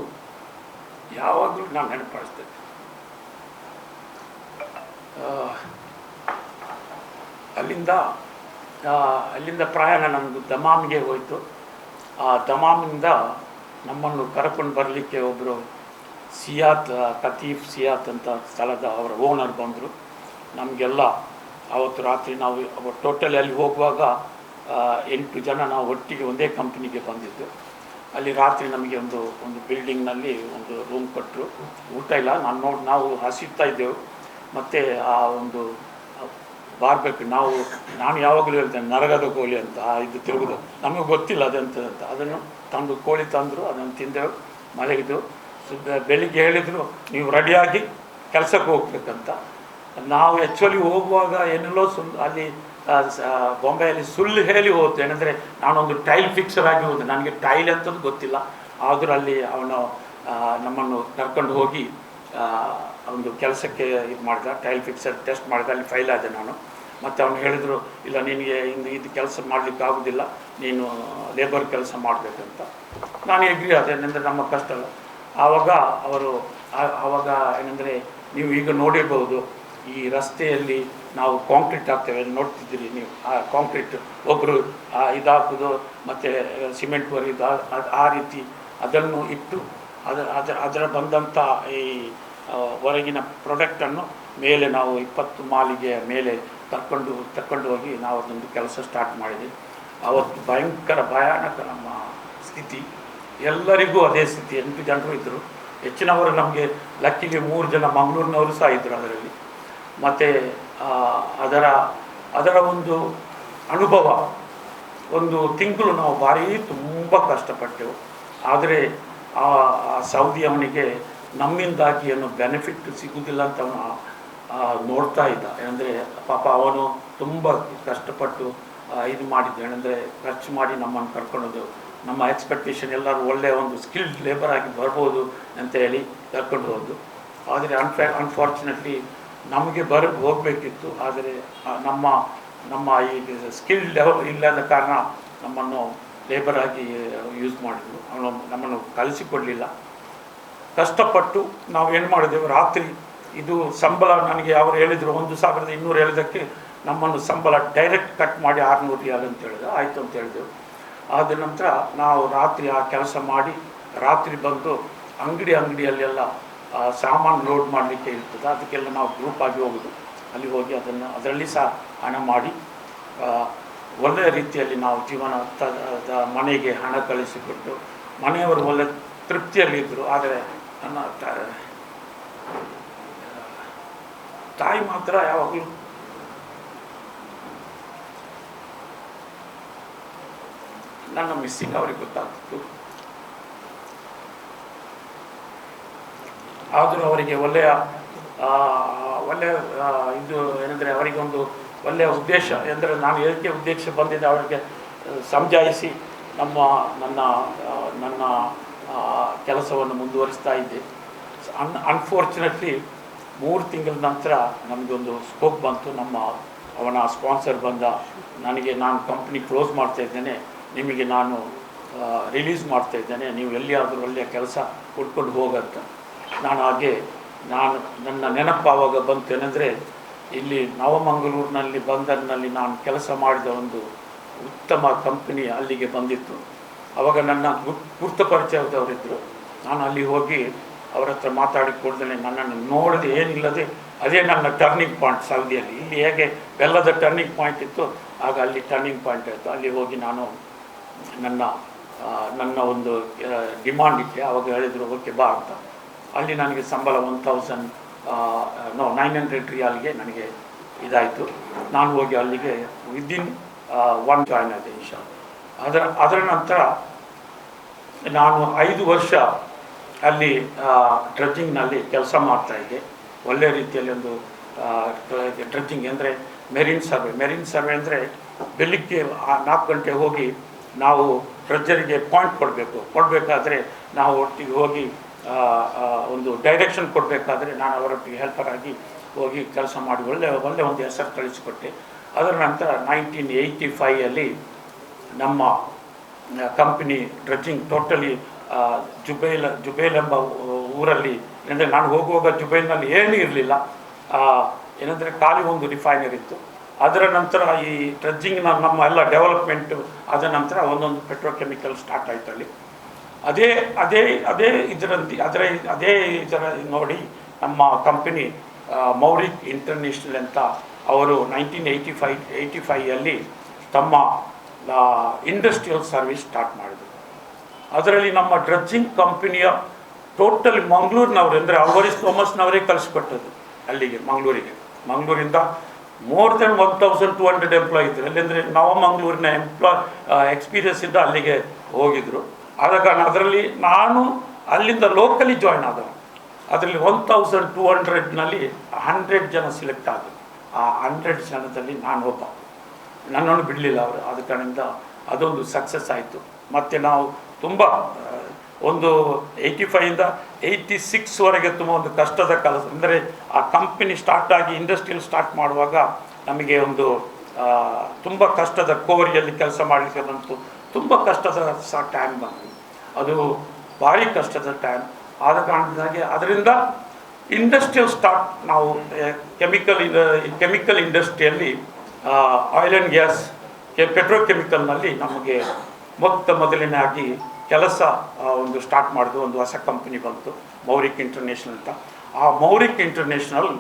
ಯಾವಾಗಲೂ ನಾನು ನೆನಪಿಸ್ತೇನೆ. ಅಲ್ಲಿಂದ ಪ್ರಯಾಣ ನಮ್ಮದು ದಮಾಮ್ಗೆ ಹೋಯಿತು. ಆ ದಮಾಮಿಂದ ನಮ್ಮನ್ನು ಕರ್ಕೊಂಡು ಬರಲಿಕ್ಕೆ ಒಬ್ಬರು ಕತೀಫ್ ಸಿಯಾತ್ ಅಂತ ಸ್ಥಳದ ಅವರ ಓನರ್ ಬಂದರು. ನಮಗೆಲ್ಲ ಆವತ್ತು ರಾತ್ರಿ ನಾವು ಟೋಟಲಿ ಅಲ್ಲಿ ಹೋಗುವಾಗ 8 ಜನ ನಾವು ಒಟ್ಟಿಗೆ ಒಂದೇ ಕಂಪ್ನಿಗೆ ಬಂದಿದ್ದು. ಅಲ್ಲಿ ರಾತ್ರಿ ನಮಗೆ ಒಂದು ಬಿಲ್ಡಿಂಗ್ನಲ್ಲಿ ಒಂದು ರೂಮ್ ಕೊಟ್ಟರು. ಊಟ ಇಲ್ಲ, ನಾವು ಹಸಿತಾ ಇದ್ದೆವು. ಮತ್ತು ಆ ಒಂದು ಬಾರ್ಬೇಕು ನಾನು ಯಾವಾಗಲೂ ಹೇಳ್ತೇನೆ ನರಗದ ಕೋಳಿ ಅಂತ ಇದು ತಿರುಗುದು, ನಮಗೆ ಗೊತ್ತಿಲ್ಲ ಅದಂತ. ಅದನ್ನು ಕೋಳಿ ತಂದರು, ಅದನ್ನು ತಿಂದೆವು, ಮಲಗಿದ್ದು. ಬೆಳಿಗ್ಗೆ ಹೇಳಿದರು ನೀವು ರೆಡಿಯಾಗಿ ಕೆಲಸಕ್ಕೆ ಹೋಗ್ಬೇಕಂತ. ನಾವು ಆ್ಯಕ್ಚುಲಿ ಹೋಗುವಾಗ ಏನೆಲ್ಲೋ ಅಲ್ಲಿ ಬಾಂಬೆಯಲ್ಲಿ ಸುಳ್ಳು ಹೇಳಿ ಹೋದ್ದು. ಏನಂದರೆ ನಾನೊಂದು ಟೈಲ್ ಫಿಕ್ಸರ್ ಆಗಿ ಹೋದೆ, ನನಗೆ ಟೈಲ್ ಅಂತದ್ದು ಗೊತ್ತಿಲ್ಲ. ಆದರೂ ಅಲ್ಲಿ ಅವನು ನಮ್ಮನ್ನು ಕರ್ಕೊಂಡು ಹೋಗಿ ಒಂದು ಕೆಲಸಕ್ಕೆ ಇದು ಮಾಡಿದ, ಟೈಲ್ ಫಿಕ್ಸರ್ ಟೆಸ್ಟ್ ಮಾಡಿದ. ಅಲ್ಲಿ ಫೈಲ್ ಆದೆ ನಾನು. ಮತ್ತು ಅವನು ಹೇಳಿದರು, ಇಲ್ಲ ನಿನಗೆ ಇದು ಕೆಲಸ ಮಾಡಲಿಕ್ಕೆ ಆಗೋದಿಲ್ಲ, ನೀನು ಲೇಬರ್ ಕೆಲಸ ಮಾಡಬೇಕಂತ. ನಾನು ಎಗ್ರಿ ಆದೆ, ಏನಂದರೆ ನಮ್ಮ ಕಷ್ಟ ಅಲ್ಲ. ಆವಾಗ ಏನಂದರೆ ನೀವು ಈಗ ನೋಡಿರ್ಬೋದು, ಈ ರಸ್ತೆಯಲ್ಲಿ ನಾವು ಕಾಂಕ್ರೀಟ್ ಹಾಕ್ತೇವೆ, ನೋಡ್ತಿದ್ದೀರಿ ನೀವು. ಆ ಕಾಂಕ್ರೀಟ್ ಒಬ್ಬರು ಇದಾಕೋದು ಮತ್ತು ಸಿಮೆಂಟ್ ಹೊರಿದು ಆ ರೀತಿ ಅದನ್ನು ಇಟ್ಟು ಅದರ ಬಂದಂಥ ಈ ಹೊರಗಿನ ಪ್ರಾಡಕ್ಟನ್ನು ಮೇಲೆ ನಾವು 20 ಮಾಲಿಗೆಯ ಮೇಲೆ ತಕ್ಕೊಂಡು ಹೋಗಿ ನಾವು ಅದೊಂದು ಕೆಲಸ ಸ್ಟಾರ್ಟ್ ಮಾಡಿದ್ವಿ. ಅವತ್ತು ಭಯಾನಕ ನಮ್ಮ ಸ್ಥಿತಿ, ಎಲ್ಲರಿಗೂ ಅದೇ ಸ್ಥಿತಿ. 8 ಜನರು ಇದ್ದರು. ಹೆಚ್ಚಿನವರು ನಮಗೆ ಲಕ್ಕಿಗೆ 3 ಜನ ಮಂಗಳೂರಿನವರು ಸಹ ಇದ್ದರು ಅದರಲ್ಲಿ. ಮತ್ತು ಅದರ ಒಂದು ಅನುಭವ, ಒಂದು ತಿಂಗಳು ನಾವು ಭಾರೀ ತುಂಬ ಕಷ್ಟಪಟ್ಟೆವು. ಆದರೆ ಆ ಸೌದಿ ಅವನಿಗೆ ನಮ್ಮಿಂದಾಗಿ ಏನು ಬೆನಿಫಿಟ್ ಸಿಗುವುದಿಲ್ಲ ಅಂತ ಅವನು ನೋಡ್ತಾ ಇದ್ದ. ಏನಂದರೆ ಪಾಪ ಅವನು ತುಂಬ ಕಷ್ಟಪಟ್ಟು ಇದು ಮಾಡಿದ್ದು, ಏನಂದರೆ ಖರ್ಚು ಮಾಡಿ ನಮ್ಮನ್ನು ಕರ್ಕೊಂಡೋದು. ನಮ್ಮ ಎಕ್ಸ್ಪೆಕ್ಟೇಷನ್ ಎಲ್ಲರೂ ಒಳ್ಳೆಯ ಒಂದು ಸ್ಕಿಲ್ಡ್ ಲೇಬರ್ ಆಗಿ ಬರ್ಬೋದು ಅಂತ ಹೇಳಿ ಕರ್ಕೊಂಡು ಹೋದ್ದು. ಆದರೆ ಅನ್ಫಾರ್ಚುನೇಟ್ಲಿ ನಮಗೆ ಹೋಗಬೇಕಿತ್ತು. ಆದರೆ ನಮ್ಮ ಈ ಸ್ಕಿಲ್ ಲೆವೆಲ್ ಇಲ್ಲದ ಕಾರಣ ನಮ್ಮನ್ನು ಲೇಬರ್ ಆಗಿ ಯೂಸ್ ಮಾಡಿದ್ರು. ಅವನು ನಮ್ಮನ್ನು ಕಲಿಸಿಕೊಡಲಿಲ್ಲ. ಕಷ್ಟಪಟ್ಟು ನಾವು ಏನು ಮಾಡಿದೆವು, ರಾತ್ರಿ ಇದು ಸಂಬಳ ನನಗೆ ಅವರು ಹೇಳಿದರು 1200 ಹೇಳಿದ್ದಕ್ಕೆ ನಮ್ಮನ್ನು ಸಂಬಳ ಡೈರೆಕ್ಟ್ ಕಟ್ ಮಾಡಿ 600 ರಿಯಾಲ್ ಅಂತ ಹೇಳಿದ್ರು. ಆಯಿತು ಅಂತ ಹೇಳಿದೆವು. ಆದ ನಂತರ ನಾವು ರಾತ್ರಿ ಆ ಕೆಲಸ ಮಾಡಿ ರಾತ್ರಿ ಬಂದು ಅಂಗಡಿಯಲ್ಲೆಲ್ಲ ಸಾಮಾನು ಲೋಡ್ ಮಾಡಲಿಕ್ಕೆ ಇರ್ತದೆ, ಅದಕ್ಕೆಲ್ಲ ನಾವು ಗ್ರೂಪ್ ಆಗಿ ಹೋಗೋದು. ಅಲ್ಲಿ ಹೋಗಿ ಅದರಲ್ಲಿ ಸಹ ಹಣ ಮಾಡಿ ಒಳ್ಳೆಯ ರೀತಿಯಲ್ಲಿ ನಾವು ಜೀವನದ ಮನೆಗೆ ಹಣ ಕಳಿಸಿಕೊಟ್ಟು ಮನೆಯವರು ಒಳ್ಳೆ ತೃಪ್ತಿಯಲ್ಲಿದ್ದರು. ಆದರೆ ನನ್ನ ತಾಯಿ ಮಾತ್ರ ಯಾವಾಗಲೂ ನನ್ನ ಮಿಸ್ಸಿಂಗ್ ಅವ್ರಿಗೆ ಗೊತ್ತಾಗ್ತಿತ್ತು. ಆದರೂ ಅವರಿಗೆ ಒಳ್ಳೆಯ ಇದು ಏನಂದರೆ ಅವರಿಗೆ ಒಂದು ಒಳ್ಳೆಯ ಉದ್ದೇಶ ಎಂದರೆ ನಾನು ಏಕೆ ಉದ್ದೇಶ ಬಂದಿದ್ದೆ ಅವರಿಗೆ ಸಮಜಾಯಿಸಿ ನನ್ನ ಕೆಲಸವನ್ನು ಮುಂದುವರಿಸ್ತಾ ಇದ್ದೆ. ಅನ್ಫಾರ್ಚುನೇಟ್ಲಿ 3 ತಿಂಗಳ ನಂತರ ನಮಗೊಂದು ಸ್ಕೋಪ್ ಬಂತು. ಅವನ ಸ್ಪಾನ್ಸರ್ ಬಂದ, ನಾನು ಕಂಪ್ನಿ ಕ್ಲೋಸ್ ಮಾಡ್ತಾ ಇದ್ದೇನೆ, ನಿಮಗೆ ನಾನು ರಿಲೀಸ್ ಮಾಡ್ತಾ ಇದ್ದೇನೆ, ನೀವು ಎಲ್ಲಿಯಾದರೂ ಒಳ್ಳೆಯ ಕೆಲಸ ಹುಡ್ಕೊಂಡು ಹೋಗಂತ. ನನ್ನ ನೆನಪು ಆವಾಗ ಬಂತು. ಏನಂದರೆ ಇಲ್ಲಿ ನವಮಂಗಳೂರಿನಲ್ಲಿ ಬಂದರಿನಲ್ಲಿ ನಾನು ಕೆಲಸ ಮಾಡಿದ ಒಂದು ಉತ್ತಮ ಕಂಪನಿ ಅಲ್ಲಿಗೆ ಬಂದಿತ್ತು. ಆವಾಗ ನನ್ನ ಗುರ್ತು ಪರಿಚಯದವರಿದ್ದರು. ನಾನು ಅಲ್ಲಿ ಹೋಗಿ ಅವರ ಹತ್ರ ಮಾತಾಡಿಕೊಡ್ದೇನೆ ನನ್ನನ್ನು ನೋಡದೆ ಏನಿಲ್ಲದೆ ಅದೇ ನನ್ನ ಟರ್ನಿಂಗ್ ಪಾಯಿಂಟ್ ಸೌದಿಯಲ್ಲಿ. ಇಲ್ಲಿ ಹೇಗೆ ಬೆಲ್ಲದ ಟರ್ನಿಂಗ್ ಪಾಯಿಂಟ್ ಇತ್ತು, ಆಗ ಅಲ್ಲಿ ಟರ್ನಿಂಗ್ ಪಾಯಿಂಟ್ ಆಯಿತು. ಅಲ್ಲಿ ಹೋಗಿ ನಾನು ನನ್ನ ಒಂದು ಡಿಮಾಂಡ್ ಇಟ್ಟೆ. ಆವಾಗ ಹೇಳಿದರು ಓಕೆ ಬಾ ಅಂತ. ಅಲ್ಲಿ ನನಗೆ ಸಂಬಳ 900 ರಿಯಾಲ್ಗೆ ನನಗೆ ಇದಾಯಿತು. ನಾನು ಹೋಗಿ ಅಲ್ಲಿಗೆ ವಿದಿನ್ 1 ಜಾಯ್ನ್ ಆದೆ ಇನ್ಶಾ. ಅದರ ನಂತರ ನಾನು 5 ವರ್ಷ ಅಲ್ಲಿ ಡ್ರಡ್ಜಿಂಗ್ನಲ್ಲಿ ಕೆಲಸ ಮಾಡ್ತಾಯಿದ್ದೆ. ಒಳ್ಳೆಯ ರೀತಿಯಲ್ಲಿ ಒಂದು ಡ್ರಡ್ಜಿಂಗ್ ಅಂದರೆ ಮೆರಿನ್ ಸರ್ವೆ ಅಂದರೆ ಬೆಳಿಗ್ಗೆ 4 ಗಂಟೆ ಹೋಗಿ ನಾವು ಡ್ರಡ್ಜರಿಗೆ ಪಾಯಿಂಟ್ ಕೊಡಬೇಕಾದ್ರೆ ನಾವು ಒಟ್ಟಿಗೆ ಹೋಗಿ ಒಂದು ಡೈರೆಕ್ಷನ್ ಕೊಡಬೇಕಾದ್ರೆ ನಾನು ಅವರೊಟ್ಟಿಗೆ ಹೆಲ್ಪರ್ ಆಗಿ ಹೋಗಿ ಕೆಲಸ ಮಾಡಿ ಒಳ್ಳೆಯ ಒಂದು ಹೆಸರು ಕಳಿಸಿಕೊಟ್ಟೆ. ಅದರ ನಂತರ 1985 ನಮ್ಮ ಕಂಪನಿ ಡ್ರಡ್ಜಿಂಗ್ ಟೋಟಲಿ ಜುಬೈಲ್ ಎಂಬ ಊರಲ್ಲಿ, ಏನಂದರೆ ನಾನು ಹೋಗುವಾಗ ಜುಬೈಲ್ನಲ್ಲಿ ಏನೂ ಇರಲಿಲ್ಲ. ಏನಂದರೆ ಖಾಲಿ ಒಂದು ರಿಫೈನರ್ ಇತ್ತು. ಅದರ ನಂತರ ಈ ಡ್ರಡ್ಜಿಂಗ್ನ ನಮ್ಮ ಎಲ್ಲ ಡೆವಲಪ್ಮೆಂಟು ಆದ ನಂತರ ಒಂದೊಂದು ಪೆಟ್ರೋಕೆಮಿಕಲ್ ಸ್ಟಾರ್ಟ್ ಆಯಿತು ಅಲ್ಲಿ. ಇದರ ನೋಡಿ ನಮ್ಮ ಕಂಪನಿ ಮೌರಿಕ್ ಇಂಟರ್ನ್ಯಾಷನಲ್ ಅಂತ ಅವರು 1985 ತಮ್ಮ ಇಂಡಸ್ಟ್ರಿಯಲ್ ಸರ್ವಿಸ್ ಸ್ಟಾರ್ಟ್ ಮಾಡಿದರು. ಅದರಲ್ಲಿ ನಮ್ಮ ಡ್ರಡ್ಜಿಂಗ್ ಕಂಪನಿಯ ಟೋಟಲ್ ಮಂಗಳೂರಿನವರು ಅಂದರೆ ಅಲ್ವರಿಸ್ ಥೋಮಸ್ನವರೇ ಕಳಿಸ್ಕೊಟ್ಟದ್ದು ಅಲ್ಲಿಗೆ ಮಂಗಳೂರಿಂದ ಮೋರ್ ದೆನ್ 1200 ಎಂಪ್ಲಾಯ್ ಇದ್ದರು. ಅಲ್ಲಿಂದರೆ ನವಮಂಗಳೂರಿನ ಎಕ್ಸ್ಪೀರಿಯನ್ಸ್ ಇದ್ದ ಅಲ್ಲಿಗೆ ಹೋಗಿದ್ರು. ಆದ ಕಾರಣ ಅದರಲ್ಲಿ ನಾನು ಅಲ್ಲಿಂದ ಲೋಕಲಿ ಜಾಯ್ನ್ ಆದವು. ಅದರಲ್ಲಿ 1200ನಲ್ಲಿ 100 ಜನ ಸಿಲೆಕ್ಟ್ ಆದರು. ಆ 100 ಜನದಲ್ಲಿ ನಾನು ಒಬ್ಬ. ನನ್ನನ್ನು ಬಿಡಲಿಲ್ಲ ಅವರು. ಆದ ಕಾರಣದಿಂದ ಅದೊಂದು ಸಕ್ಸಸ್ ಆಯಿತು. ಮತ್ತು ನಾವು ತುಂಬ ಒಂದು 85ಇಂದ 86ವರೆಗೆ ತುಂಬ ಒಂದು ಕಷ್ಟದ ಕೆಲಸ. ಅಂದರೆ ಆ ಕಂಪನಿ ಸ್ಟಾರ್ಟ್ ಆಗಿ ಇಂಡಸ್ಟ್ರಿಯಲ್ ಸ್ಟಾರ್ಟ್ ಮಾಡುವಾಗ ನಮಗೆ ಒಂದು ತುಂಬ ಕಷ್ಟದ ಕೋರಿಯಲ್ಲಿ ಕೆಲಸ ಮಾಡಲಿಕ್ಕೆ ಬಂತು. ತುಂಬ ಕಷ್ಟದ ಟೈಮ್ ಬಂತು. ಅದು ಭಾರಿ ಕಷ್ಟದ ಟೈಮ್. ಆದ ಕಾರಣದಿಂದಾಗಿ ಅದರಿಂದ ಇಂಡಸ್ಟ್ರಿಯಲ್ ಸ್ಟಾರ್ಟ್ ನಾವು ಕೆಮಿಕಲ್ ಇಂಡಸ್ಟ್ರಿಯಲ್ಲಿ ಆಯಿಲ್ ಆ್ಯಂಡ್ ಗ್ಯಾಸ್ ಪೆಟ್ರೋಕೆಮಿಕಲ್ನಲ್ಲಿ ನಮಗೆ ಮೊದಲನೇದಾಗಿ ಕೆಲಸ ಒಂದು ಸ್ಟಾರ್ಟ್ ಮಾಡಿದ್ರು. ಒಂದು ಹೊಸ ಕಂಪನಿ ಬಂತು, ಮೌರಿಕ್ ಇಂಟರ್ನ್ಯಾಷನಲ್ ಅಂತ. ಆ ಮೌರಿಕ್ ಇಂಟರ್ನ್ಯಾಷನಲ್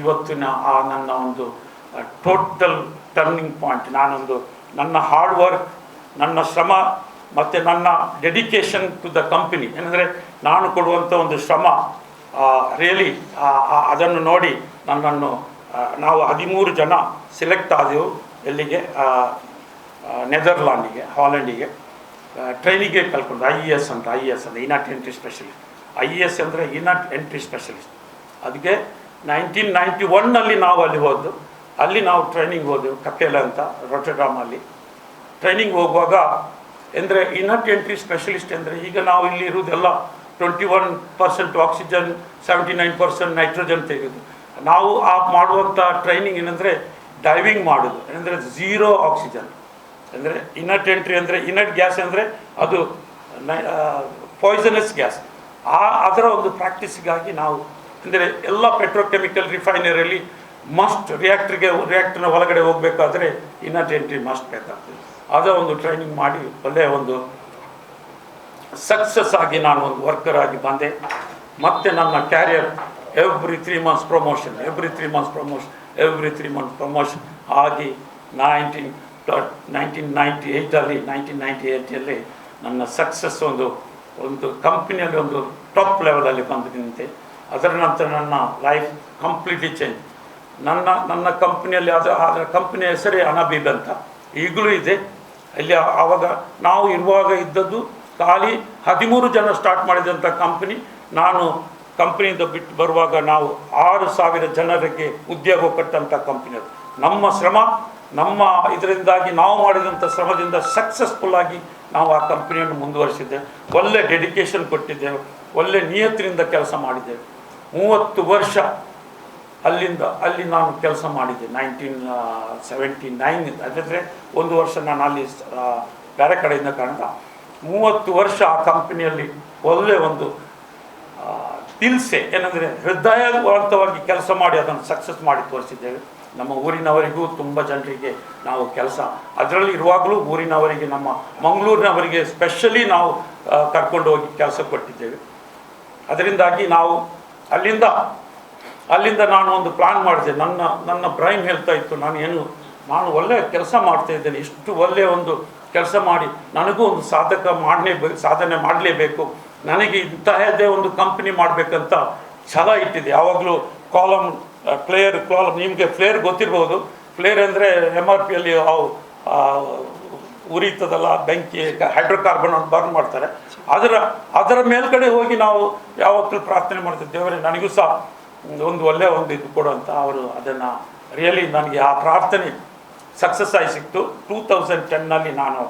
ಇವತ್ತಿನ ನನ್ನ ಒಂದು ಟೋಟಲ್ ಟರ್ನಿಂಗ್ ಪಾಯಿಂಟ್. ನನ್ನ ಹಾರ್ಡ್ ವರ್ಕ್, ನನ್ನ ಶ್ರಮ ಮತ್ತು ನನ್ನ ಡೆಡಿಕೇಶನ್ ಟು ದ ಕಂಪನಿ, ಏನಂದರೆ ನಾನು ಕೊಡುವಂಥ ಒಂದು ಶ್ರಮ ರಿಯಲಿ ಅದನ್ನು ನೋಡಿ ನನ್ನನ್ನು ನಾವು 13 ಜನ ಸೆಲೆಕ್ಟ್ ಆದೆವು. ಎಲ್ಲಿಗೆ? ನೆದರ್ಲ್ಯಾಂಡಿಗೆ, ಹಾಲೆಂಡಿಗೆ ಟ್ರೈನಿಂಗ್ಗೆ ಕಲ್ಕೊಂಡು. IES ಅಂತ ಇನಾಟ್ ಎಂಟ್ರಿ ಸ್ಪೆಷಲಿಸ್ಟ್. IES ಅಂದರೆ ಇನಾಟ್ ಎಂಟ್ರಿ ಸ್ಪೆಷಲಿಸ್ಟ್. ಅದಕ್ಕೆ 1991 ನಾವು ಅಲ್ಲಿ ಹೋದ್ದು. ಅಲ್ಲಿ ನಾವು ಟ್ರೈನಿಂಗ್ ಹೋದೆವು, ಕಪೇಲ ಅಂತ, ರೊಟರ್ಡಾಮಲ್ಲಿ ಟ್ರೈನಿಂಗ್ ಹೋಗುವಾಗ. ಅಂದರೆ ಇನಾಟ್ ಎಂಟ್ರಿ ಸ್ಪೆಷಲಿಸ್ಟ್ ಅಂದರೆ ಈಗ ನಾವು ಇಲ್ಲಿ ಇರುವುದೆಲ್ಲ 21% ಆಕ್ಸಿಜನ್, 79% ನೈಟ್ರೋಜನ್ ತೆಗೆದು ನಾವು ಮಾಡುವಂಥ ಟ್ರೈನಿಂಗ್ ಏನಂದರೆ ಡೈವಿಂಗ್ ಮಾಡೋದು. ಏನಂದರೆ 0 ಆಕ್ಸಿಜನ್. ಅಂದರೆ ಇನಟ್ ಎಂಟ್ರಿ ಅಂದರೆ ಇನಟ್ ಗ್ಯಾಸ್ ಅಂದರೆ ಅದು ಪಾಯ್ಸನಸ್ ಗ್ಯಾಸ್. ಅದರ ಒಂದು ಪ್ರಾಕ್ಟೀಸಿಗಾಗಿ ನಾವು ಅಂದರೆ ಎಲ್ಲ ಪೆಟ್ರೋಕೆಮಿಕಲ್ ರಿಫೈನರಿಯಲ್ಲಿ ಮಸ್ಟ್ ರಿಯಾಕ್ಟರ್ನ ಒಳಗಡೆ ಹೋಗಬೇಕಾದ್ರೆ ಇನಟ್ ಎಂಟ್ರಿ ಮಸ್ಟ್ ಬೇಕಾಗ್ತದೆ. ಅದರ ಒಂದು ಟ್ರೈನಿಂಗ್ ಮಾಡಿ ಒಳ್ಳೆಯ ಒಂದು ಸಕ್ಸಸ್ ಆಗಿ ನಾನು ಒಂದು ವರ್ಕರ್ ಆಗಿ ಬಂದೆ. ಮತ್ತು ನನ್ನ ಕ್ಯಾರಿಯರ್ ಎವ್ರಿ 3 months ಪ್ರಮೋಷನ್ ಆಗಿ 1998 ನನ್ನ ಸಕ್ಸಸ್ ಒಂದು ಕಂಪ್ನಿಯಲ್ಲಿ ಒಂದು ಟಾಪ್ ಲೆವೆಲಲ್ಲಿ ಬಂದು ನಿಂತೆ. ಅದರ ನಂತರ ನನ್ನ ಲೈಫ್ ಕಂಪ್ಲೀಟ್ಲಿ ಚೇಂಜ್. ನನ್ನ ಕಂಪ್ನಿಯಲ್ಲಿ ಅದರ ಕಂಪ್ನಿಯ ಹೆಸರೇ ಅನಬೀಬ್ ಅಂತ ಈಗಲೂ ಇದೆ. ಅಲ್ಲಿ ಆವಾಗ ನಾವು ಇರುವಾಗ ಇದ್ದದ್ದು ಖಾಲಿ 13 ಜನ ಸ್ಟಾರ್ಟ್ ಮಾಡಿದಂಥ ಕಂಪ್ನಿ. ನಾನು ಕಂಪ್ನಿಯಿಂದ ಬಿಟ್ಟು ಬರುವಾಗ ನಾವು 6,000 ಜನರಿಗೆ ಉದ್ಯೋಗ ಕೊಟ್ಟಂಥ ಕಂಪ್ನಿ ಅದು. ನಮ್ಮ ಶ್ರಮ, ನಮ್ಮ ಇದರಿಂದಾಗಿ ನಾವು ಮಾಡಿದಂಥ ಶ್ರಮದಿಂದ ಸಕ್ಸಸ್ಫುಲ್ಲಾಗಿ ನಾವು ಆ ಕಂಪ್ನಿಯನ್ನು ಮುಂದುವರಿಸಿದ್ದೇವೆ. ಒಳ್ಳೆ ಡೆಡಿಕೇಶನ್ ಕೊಟ್ಟಿದ್ದೇವೆ, ಒಳ್ಳೆ ನಿಯತ್ತಿನಿಂದ ಕೆಲಸ ಮಾಡಿದ್ದೇವೆ. 30 ವರ್ಷ ಅಲ್ಲಿ ನಾನು ಕೆಲಸ ಮಾಡಿದ್ದೆ. 1979 ಅದಾದರೆ 1 ವರ್ಷ ನಾನು ಅಲ್ಲಿ ಬೇರೆ ಕಡೆಯಿಂದ ಕಾರಣ 30 ವರ್ಷ ಆ ಕಂಪನಿಯಲ್ಲಿ ಒಳ್ಳೆ ಒಂದು ದಿಲ್ಸೆ ಏನಂದರೆ ಹೃದಯವಂತವಾಗಿ ಕೆಲಸ ಮಾಡಿ ಅದನ್ನು ಸಕ್ಸಸ್ ಮಾಡಿ ತೋರಿಸಿದ್ದೇವೆ. ನಮ್ಮ ಊರಿನವರಿಗೂ ತುಂಬ ಜನರಿಗೆ ನಾವು ಕೆಲಸ ಅದರಲ್ಲಿ ಇರುವಾಗಲೂ ಊರಿನವರಿಗೆ, ನಮ್ಮ ಮಂಗಳೂರಿನವರಿಗೆ ಸ್ಪೆಷಲಿ ನಾವು ಕರ್ಕೊಂಡು ಹೋಗಿ ಕೆಲಸ ಕೊಟ್ಟಿದ್ದೇವೆ. ಅದರಿಂದಾಗಿ ನಾವು ಅಲ್ಲಿಂದ ನಾನು ಒಂದು ಪ್ಲ್ಯಾನ್ ಮಾಡಿದೆ. ನನ್ನ ಬ್ರೈನ್ ಹೇಳ್ತಾ ಇತ್ತು, ನಾನು ಒಳ್ಳೆಯ ಕೆಲಸ ಮಾಡ್ತಾ ಇದ್ದೇನೆ, ಇಷ್ಟು ಒಳ್ಳೆಯ ಒಂದು ಕೆಲಸ ಮಾಡಿ ನನಗೂ ಒಂದು ಸಾಧನೆ ಮಾಡಲೇಬೇಕು, ನನಗೆ ಇಂತಹದ್ದೇ ಒಂದು ಕಂಪ್ನಿ ಮಾಡಬೇಕಂತ ಛಲ ಇಟ್ಟಿದೆ. ಯಾವಾಗಲೂ ಕಾಲಮ್ ನಿಮಗೆ ಫ್ಲೇರ್ ಗೊತ್ತಿರ್ಬೋದು. ಫ್ಲೇರ್ ಅಂದರೆ MRPಯಲ್ಲಿ ಉರಿತದಲ್ಲ, ಬೆಂಕಿ, ಹೈಡ್ರೋಕಾರ್ಬನ್ ಅಂತ ಬರ್ನ್ ಮಾಡ್ತಾರೆ. ಅದರ ಮೇಲ್ಗಡೆ ಹೋಗಿ ನಾವು ಯಾವತ್ತೂ ಪ್ರಾರ್ಥನೆ ಮಾಡ್ತೀವಿ, ದೇವರೇ ನನಗೂ ಸಹ ಒಂದು ಒಳ್ಳೆಯ ಒಂದು ಇದು ಕೊಡು ಅಂತ. ಅವರು ಅದನ್ನು ರಿಯಲಿ ನನಗೆ ಆ ಪ್ರಾರ್ಥನೆ ಸಕ್ಸಸ್ ಆಗಿ ಸಿಕ್ತು. 2010 ನಾನು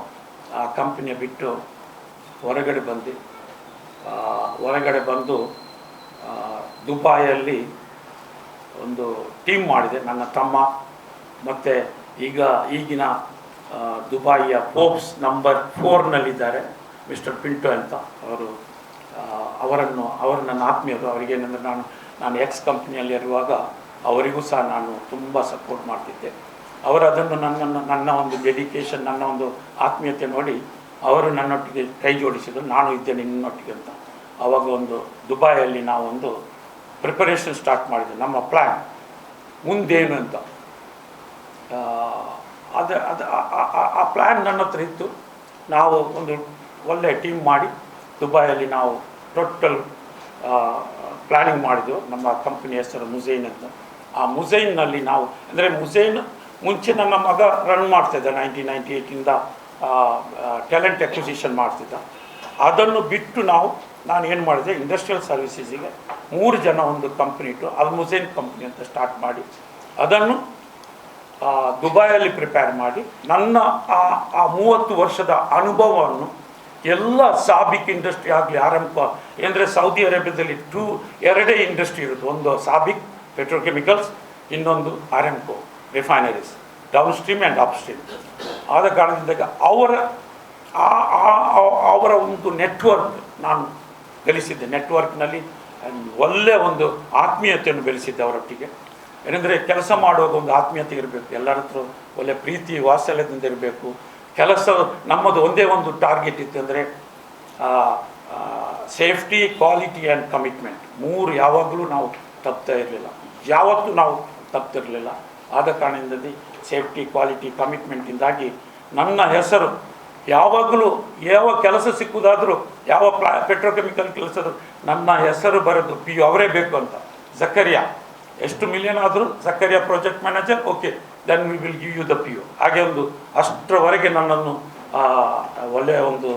ಆ ಕಂಪ್ನಿಯ ಬಿಟ್ಟು ಹೊರಗಡೆ ಬಂದು ದುಬಾಯಲ್ಲಿ ಒಂದು ಟೀಮ್ ಮಾಡಿದೆ. ನನ್ನ ತಮ್ಮ ಮತ್ತು ಈಗಿನ ದುಬಾಯಿಯ ಫೋರ್ಬ್ಸ್ ನಂಬರ್ 4ನಲ್ಲಿದ್ದಾರೆ ಮಿಸ್ಟರ್ ಪಿಂಟೋ ಅಂತ. ಅವರು ನನ್ನ ಆತ್ಮೀಯರು. ಅವರಿಗೇನೆಂದರೆ ನಾನು ಎಕ್ಸ್ ಕಂಪ್ನಿಯಲ್ಲಿ ಇರುವಾಗ ಅವರಿಗೂ ಸಹ ನಾನು ತುಂಬ ಸಪೋರ್ಟ್ ಮಾಡ್ತಿದ್ದೆ. ಅವರು ಅದನ್ನು ನನ್ನ ಒಂದು ಡೆಡಿಕೇಶನ್, ನನ್ನ ಒಂದು ಆತ್ಮೀಯತೆ ನೋಡಿ ಅವರು ನನ್ನೊಟ್ಟಿಗೆ ಕೈ ಜೋಡಿಸಿದರು. ನಾನು ಇದ್ದೇನೆ ನಿನ್ನೊಟ್ಟಿಗೆ ಅಂತ. ಆವಾಗ ಒಂದು ದುಬಾಯಲ್ಲಿ ನಾವು ಒಂದು ಪ್ರಿಪರೇಷನ್ ಸ್ಟಾರ್ಟ್ ಮಾಡಿದೆ. ನಮ್ಮ ಪ್ಲ್ಯಾನ್ ಮುಂದೇನು ಅಂತ ಆ ಪ್ಲ್ಯಾನ್ ನನ್ನ ಹತ್ರ ಇತ್ತು. ನಾವು ಒಂದು ಒಳ್ಳೆಯ ಟೀಮ್ ಮಾಡಿ ದುಬಾಯಲ್ಲಿ ನಾವು ಟೋಟಲ್ ಪ್ಲ್ಯಾನಿಂಗ್ ಮಾಡಿದೆವು. ನಮ್ಮ ಕಂಪ್ನಿ ಹೆಸರು ಮುಝೈನ್ ಅಂತ. ಆ ಮುಝೈನ್ನಲ್ಲಿ ನಾವು ಅಂದರೆ ಮುಂಚೆ ನನ್ನ ಮಗ ರನ್ ಮಾಡ್ತಿದ್ದ 1998ಇಂದ ಟ್ಯಾಲೆಂಟ್ ಅಕ್ವಿಸಿಷನ್ ಮಾಡ್ತಿದ್ದ. ಅದನ್ನು ಬಿಟ್ಟು ನಾನು ಏನು ಮಾಡಿದೆ, ಇಂಡಸ್ಟ್ರಿಯಲ್ ಸರ್ವಿಸಸಿಗೆ 3 ಜನ ಒಂದು ಕಂಪ್ನಿ ಇಟ್ಟು ಅಲ್ಮುಝೈನ್ ಕಂಪ್ನಿ ಅಂತ ಸ್ಟಾರ್ಟ್ ಮಾಡಿ ಅದನ್ನು ದುಬಾಯಲ್ಲಿ ಪ್ರಿಪೇರ್ ಮಾಡಿ ನನ್ನ ಆ 30 ವರ್ಷದ ಅನುಭವವನ್ನು ಎಲ್ಲ ಸಾಬಿಕ್ ಇಂಡಸ್ಟ್ರಿ ಆಗಲಿ ಆರಂಭ ಅಂದರೆ ಸೌದಿ ಅರೇಬಿಯಾದಲ್ಲಿ 2 ಇಂಡಸ್ಟ್ರಿ ಇರುತ್ತೆ. ಒಂದು ಸಾಬಿಕ್ ಪೆಟ್ರೋಕೆಮಿಕಲ್ಸ್, ಇನ್ನೊಂದು Aramco refineries, downstream and upstream. ಆದ ಕಾರಣದಿಂದ ಅವರ ಒಂದು ನೆಟ್ವರ್ಕ್ ನಾನು ಗಳಿಸಿದ್ದೆ. ನೆಟ್ವರ್ಕ್ನಲ್ಲಿ ಒಳ್ಳೆಯ ಒಂದು ಆತ್ಮೀಯತೆಯನ್ನು ಬೆಳೆಸಿದ್ದೆ ಅವರೊಟ್ಟಿಗೆ. ಏನೆಂದರೆ ಕೆಲಸ ಮಾಡುವಾಗ ಒಂದು ಆತ್ಮೀಯತೆ ಇರಬೇಕು, ಎಲ್ಲರ ಹತ್ರ ಒಳ್ಳೆಯ ಪ್ರೀತಿ ವಾತ್ಸಲ್ಯದಿಂದ ಇರಬೇಕು. ನಮ್ಮದು ಒಂದೇ ಒಂದು ಟಾರ್ಗೆಟ್ ಇತ್ತು, ಅಂದರೆ ಸೇಫ್ಟಿ, ಕ್ವಾಲಿಟಿ ಆ್ಯಂಡ್ ಕಮಿಟ್ಮೆಂಟ್, ಮೂರು ಯಾವಾಗಲೂ ನಾವು ತಪ್ತಾ ಇರಲಿಲ್ಲ, ಯಾವತ್ತೂ ನಾವು ತಪ್ತಿರಲಿಲ್ಲ. ಆದ ಕಾರಣದಿಂದಾಗಿ ಸೇಫ್ಟಿ, ಕ್ವಾಲಿಟಿ, ಕಮಿಟ್ಮೆಂಟಿಂದಾಗಿ ನನ್ನ ಹೆಸರು ಯಾವಾಗಲೂ ಯಾವ ಕೆಲಸ ಸಿಕ್ಕುವುದಾದರೂ, ಯಾವ ಪೆಟ್ರೋಕೆಮಿಕಲ್ ಕೆಲಸದ ನನ್ನ ಹೆಸರು ಬರೋದು ಪಿ ಯು ಅವರೇ ಬೇಕು ಅಂತ. ಝಕರಿಯಾ ಎಷ್ಟು ಮಿಲಿಯನ್ ಆದರೂ Zakaria project manager, okay then we will give you the P U. ಹಾಗೆ ಒಂದು ಅಷ್ಟರವರೆಗೆ ನನ್ನನ್ನು ಒಳ್ಳೆಯ ಒಂದು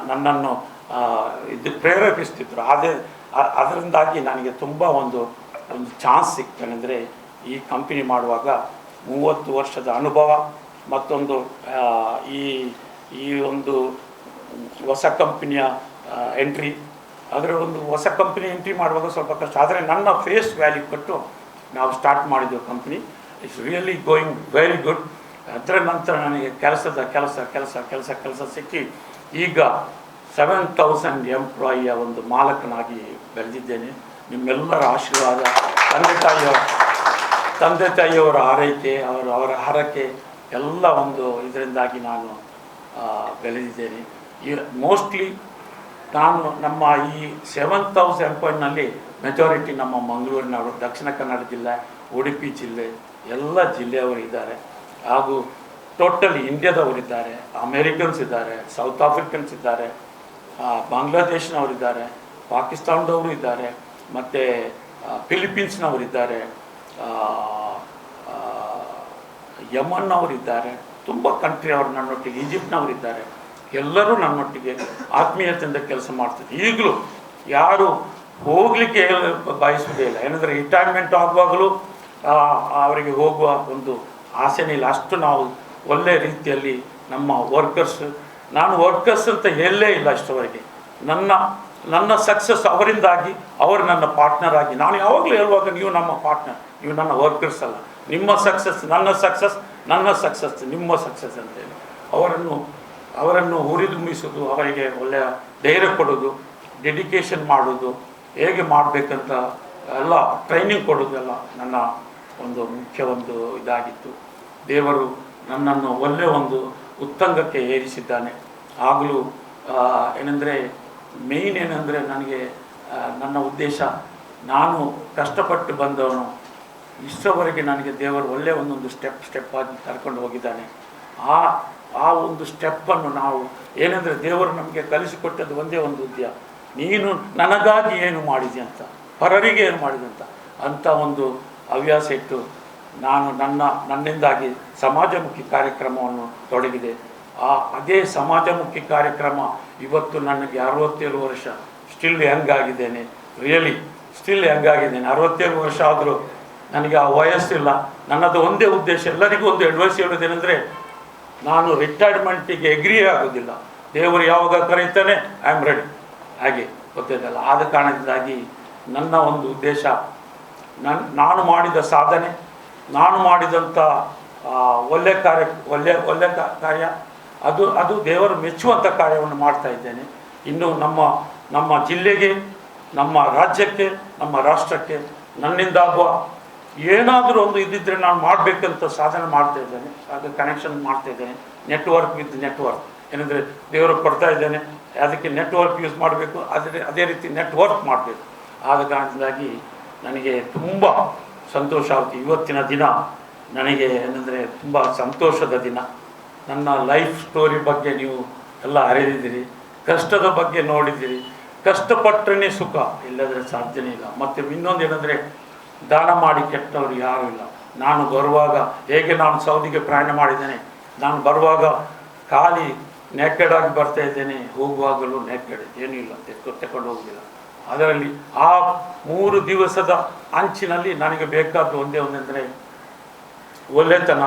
ನನ್ನನ್ನು ಇದು ಪ್ರೇರೇಪಿಸ್ತಿದ್ರು. ಅದರಿಂದಾಗಿ ನನಗೆ ತುಂಬ ಒಂದು ಚಾನ್ಸ್ ಸಿಗ್ತಾನೆಂದರೆ ಈ ಕಂಪನಿ ಮಾಡುವಾಗ 30 ವರ್ಷದ ಅನುಭವ, ಮತ್ತೊಂದು ಈ ಒಂದು ಹೊಸ ಕಂಪನಿಯ ಎಂಟ್ರಿ. ಅದರ ಒಂದು ಹೊಸ ಕಂಪನಿ ಎಂಟ್ರಿ ಮಾಡುವಾಗ ಸ್ವಲ್ಪ ಕಷ್ಟ, ಆದರೆ ನನ್ನ ಫೇಸ್ ವ್ಯಾಲ್ಯೂ ಕೊಟ್ಟು ನಾವು ಸ್ಟಾರ್ಟ್ ಮಾಡಿದ್ದೆವು company. It's really going very good. ಅದರ ನಂತರ ನನಗೆ ಕೆಲಸ ಸಿಕ್ಕಿ ಈಗ 7,000 ಎಂಪ್ಲಾಯಿಯ ಒಂದು ಮಾಲಕನಾಗಿ ಬೆಳೆದಿದ್ದೇನೆ. ನಿಮ್ಮೆಲ್ಲರ ಆಶೀರ್ವಾದ, ತಂದೆ ತಾಯಿಯವರ ಆರೈಕೆ, ಅವರ ಹರಕೆ ಎಲ್ಲ ಒಂದು ಇದರಿಂದಾಗಿ ನಾನು ಬೆಳೆದಿದ್ದೇನೆ. ಮೋಸ್ಟ್ಲಿ ನಾನು ನಮ್ಮ ಈ 7,000 ಎಂಪ್ಲಾಯಿನಲ್ಲಿ ಮೆಜಾರಿಟಿ ನಮ್ಮ ಮಂಗಳೂರಿನವರು, ದಕ್ಷಿಣ ಕನ್ನಡ ಜಿಲ್ಲೆ, ಉಡುಪಿ ಜಿಲ್ಲೆ ಎಲ್ಲ ಜಿಲ್ಲೆಯವರು ಇದ್ದಾರೆ. ಹಾಗೂ ಟೋಟಲಿ ಇಂಡಿಯಾದವರಿದ್ದಾರೆ, ಅಮೇರಿಕನ್ಸ್ ಇದ್ದಾರೆ, ಸೌತ್ ಆಫ್ರಿಕನ್ಸ್ ಇದ್ದಾರೆ, ಬಾಂಗ್ಲಾದೇಶ್ನವರಿದ್ದಾರೆ, ಪಾಕಿಸ್ತಾನದವರು ಇದ್ದಾರೆ, ಮತ್ತು ಫಿಲಿಪೀನ್ಸ್ನವರಿದ್ದಾರೆ, ಯಮನ್ನವರಿದ್ದಾರೆ, ತುಂಬ ಕಂಟ್ರಿಯವರು ನನ್ನೊಟ್ಟಿಗೆ, ಈಜಿಪ್ಟ್ನವರಿದ್ದಾರೆ. ಎಲ್ಲರೂ ನನ್ನೊಟ್ಟಿಗೆ ಆತ್ಮೀಯತೆಯಿಂದ ಕೆಲಸ ಮಾಡ್ತಾರೆ. ಈಗಲೂ ಯಾರು ಹೋಗಲಿಕ್ಕೆ ಬಯಸುವುದೇ ಇಲ್ಲ. ಏನಂದರೆ ರಿಟೈರ್ಮೆಂಟ್ ಆಗುವಾಗಲೂ ಅವರಿಗೆ ಹೋಗುವ ಒಂದು ಆಸೆನೇ ಇಲ್ಲ. ಅಷ್ಟು ನಾವು ಒಳ್ಳೆಯ ರೀತಿಯಲ್ಲಿ ನಮ್ಮ ನಾನು ವರ್ಕರ್ಸ್ ಅಂತ ಹೇಳಲೇ ಇಲ್ಲ ಇಷ್ಟವರೆಗೆ. ನನ್ನ ಸಕ್ಸಸ್ ಅವರಿಂದಾಗಿ, ಅವರು ನನ್ನ ಪಾರ್ಟ್ನರ್ ಆಗಿ. ನಾನು ಯಾವಾಗಲೂ ಹೇಳುವಾಗ ನೀವು ನಮ್ಮ ಪಾರ್ಟ್ನರ್, ನೀವು ನನ್ನ ವರ್ಕರ್ಸ್ ಅಲ್ಲ. ನಿಮ್ಮ ಸಕ್ಸಸ್ ನನ್ನ ಸಕ್ಸಸ್ ನಿಮ್ಮ ಸಕ್ಸಸ್ ಅಂತೇಳಿ ಅವರನ್ನು ಹುರಿದುಂಬಿಸೋದು, ಅವರಿಗೆ ಒಳ್ಳೆಯ ಧೈರ್ಯ ಕೊಡೋದು, ಡೆಡಿಕೇಶನ್ ಮಾಡೋದು, ಹೇಗೆ ಮಾಡಬೇಕಂತ ಎಲ್ಲ ಟ್ರೈನಿಂಗ್ ಕೊಡೋದು ಎಲ್ಲ ನನ್ನ ಒಂದು ಮುಖ್ಯ ಒಂದು ಇದಾಗಿತ್ತು. ದೇವರು ನನ್ನನ್ನು ಒಳ್ಳೆಯ ಒಂದು ಉತ್ತುಂಗಕ್ಕೆ ಏರಿಸಿದ್ದಾನೆ. ಆಗಲೂ ಏನಂದರೆ ಮೇಯ್ನ್ ಏನಂದರೆ ನನಗೆ ನನ್ನ ಉದ್ದೇಶ, ನಾನು ಕಷ್ಟಪಟ್ಟು ಬಂದವನು, ಇಷ್ಟರವರೆಗೆ ನನಗೆ ದೇವರು ಒಳ್ಳೆಯ ಒಂದೊಂದು ಸ್ಟೆಪ್ ಆಗಿ ಕರ್ಕೊಂಡು ಹೋಗಿದ್ದಾನೆ. ಆ ಒಂದು ಸ್ಟೆಪ್ಪನ್ನು ನಾವು ಏನೆಂದರೆ ದೇವರು ನಮಗೆ ಕಲಿಸಿಕೊಟ್ಟದ್ದು ಒಂದೇ ಒಂದು ಉದ್ದೇಶ, ನೀನು ನನಗಾಗಿ ಏನು ಮಾಡಿದೆ ಅಂತ, ಪರರಿಗೆ ಏನು ಮಾಡಿದೆ ಅಂತ ಒಂದು ಹವ್ಯಾಸ ಇಟ್ಟು ನಾನು ನನ್ನಿಂದಾಗಿ ಸಮಾಜಮುಖಿ ಕಾರ್ಯಕ್ರಮವನ್ನು ತೊಡಗಿದೆ. ಅದೇ ಸಮಾಜಮುಖಿ ಕಾರ್ಯಕ್ರಮ ಇವತ್ತು ನನಗೆ 67 ವರ್ಷ, ಸ್ಟಿಲ್ ಯಂಗ್ ಆಗಿದ್ದೇನೆ, ರಿಯಲಿ ಸ್ಟಿಲ್ ಯಂಗ್ ಆಗಿದ್ದೇನೆ. 67 ವರ್ಷ ಆದರೂ ನನಗೆ ಆ ವಯಸ್ಸಿಲ್ಲ. ನನ್ನದು ಒಂದೇ ಉದ್ದೇಶ, ಎಲ್ಲರಿಗೂ ಒಂದು ಅಡ್ವೈಸ್ ಹೇಳೋದೇನೆಂದರೆ, ನಾನು ರಿಟೈರ್ಮೆಂಟಿಗೆ ಎಗ್ರಿಯೇ ಆಗೋದಿಲ್ಲ. ದೇವರು ಯಾವಾಗ ಕರೀತಾನೆ ಐ ಆಮ್ ರೆಡಿ, ಹಾಗೆ ಗೊತ್ತಿದ್ದಲ್ಲ. ಆದ ಕಾರಣದಿಂದಾಗಿ ನನ್ನ ಒಂದು ಉದ್ದೇಶ, ನಾನು ಮಾಡಿದ ಸಾಧನೆ, ನಾನು ಮಾಡಿದಂಥ ಒಳ್ಳೆಯ ಕಾರ್ಯ ಅದು ದೇವರು ಮೆಚ್ಚುವಂಥ ಕಾರ್ಯವನ್ನು ಮಾಡ್ತಾ ಇದ್ದೇನೆ. ಇನ್ನು ನಮ್ಮ ಜಿಲ್ಲೆಗೆ, ನಮ್ಮ ರಾಜ್ಯಕ್ಕೆ, ನಮ್ಮ ರಾಷ್ಟ್ರಕ್ಕೆ ನನ್ನಿಂದಾಗುವ ಏನಾದರೂ ಒಂದು ಇದ್ದಿದ್ದರೆ ನಾನು ಮಾಡಬೇಕಂತ ಸಾಧನೆ ಮಾಡ್ತಾ ಇದ್ದೇನೆ. ಅದು ಕನೆಕ್ಷನ್ ಮಾಡ್ತಾ ಇದ್ದೇನೆ, ನೆಟ್ವರ್ಕ್ ವಿತ್ ನೆಟ್ವರ್ಕ್. ಏನಂದರೆ ದೇವರು ಕೊಡ್ತಾ ಇದ್ದೇನೆ, ಅದಕ್ಕೆ ನೆಟ್ವರ್ಕ್ ಯೂಸ್ ಮಾಡಬೇಕು, ಅದೇ ರೀತಿ ನೆಟ್ವರ್ಕ್ ಮಾಡಬೇಕು. ಆದ ಕಾರಣದಿಂದಾಗಿ ನನಗೆ ತುಂಬ ಸಂತೋಷ ಆಗುತ್ತೆ. ಇವತ್ತಿನ ದಿನ ನನಗೆ ಏನಂದರೆ ತುಂಬ ಸಂತೋಷದ ದಿನ. ನನ್ನ ಲೈಫ್ ಸ್ಟೋರಿ ಬಗ್ಗೆ ನೀವು ಎಲ್ಲ ಅರಿದಿದ್ದೀರಿ, ಕಷ್ಟದ ಬಗ್ಗೆ ನೋಡಿದ್ದೀರಿ. ಕಷ್ಟಪಟ್ಟರೆ ಸುಖ, ಇಲ್ಲದ್ರೆ ಸಾಧ್ಯನೇ ಇಲ್ಲ. ಮತ್ತು ಇನ್ನೊಂದು ಏನಂದರೆ, ದಾನ ಮಾಡಿ ಕೆಟ್ಟವರು ಯಾರೂ ಇಲ್ಲ. ನಾನು ಬರುವಾಗ ಹೇಗೆ ನಾನು ಸೌದಿಗೆ ಪ್ರಯಾಣ ಮಾಡಿದ್ದೇನೆ, ನಾನು ಬರುವಾಗ ಖಾಲಿ ನೆಕೆಡ್ ಆಗಿ ಬರ್ತಾ ಇದ್ದೇನೆ, ಹೋಗುವಾಗಲೂ ನೆಕೆಡ್, ಏನೂ ಇಲ್ಲ, ತೆಕ್ಕೊಂಡು ಹೋಗೋದಿಲ್ಲ. ಅದರಲ್ಲಿ ಆ 3 ದಿವಸದ ಅಂಚಿನಲ್ಲಿ ನನಗೆ ಬೇಕಾದ ಒಂದೆಂದರೆ ಒಳ್ಳೆತನ,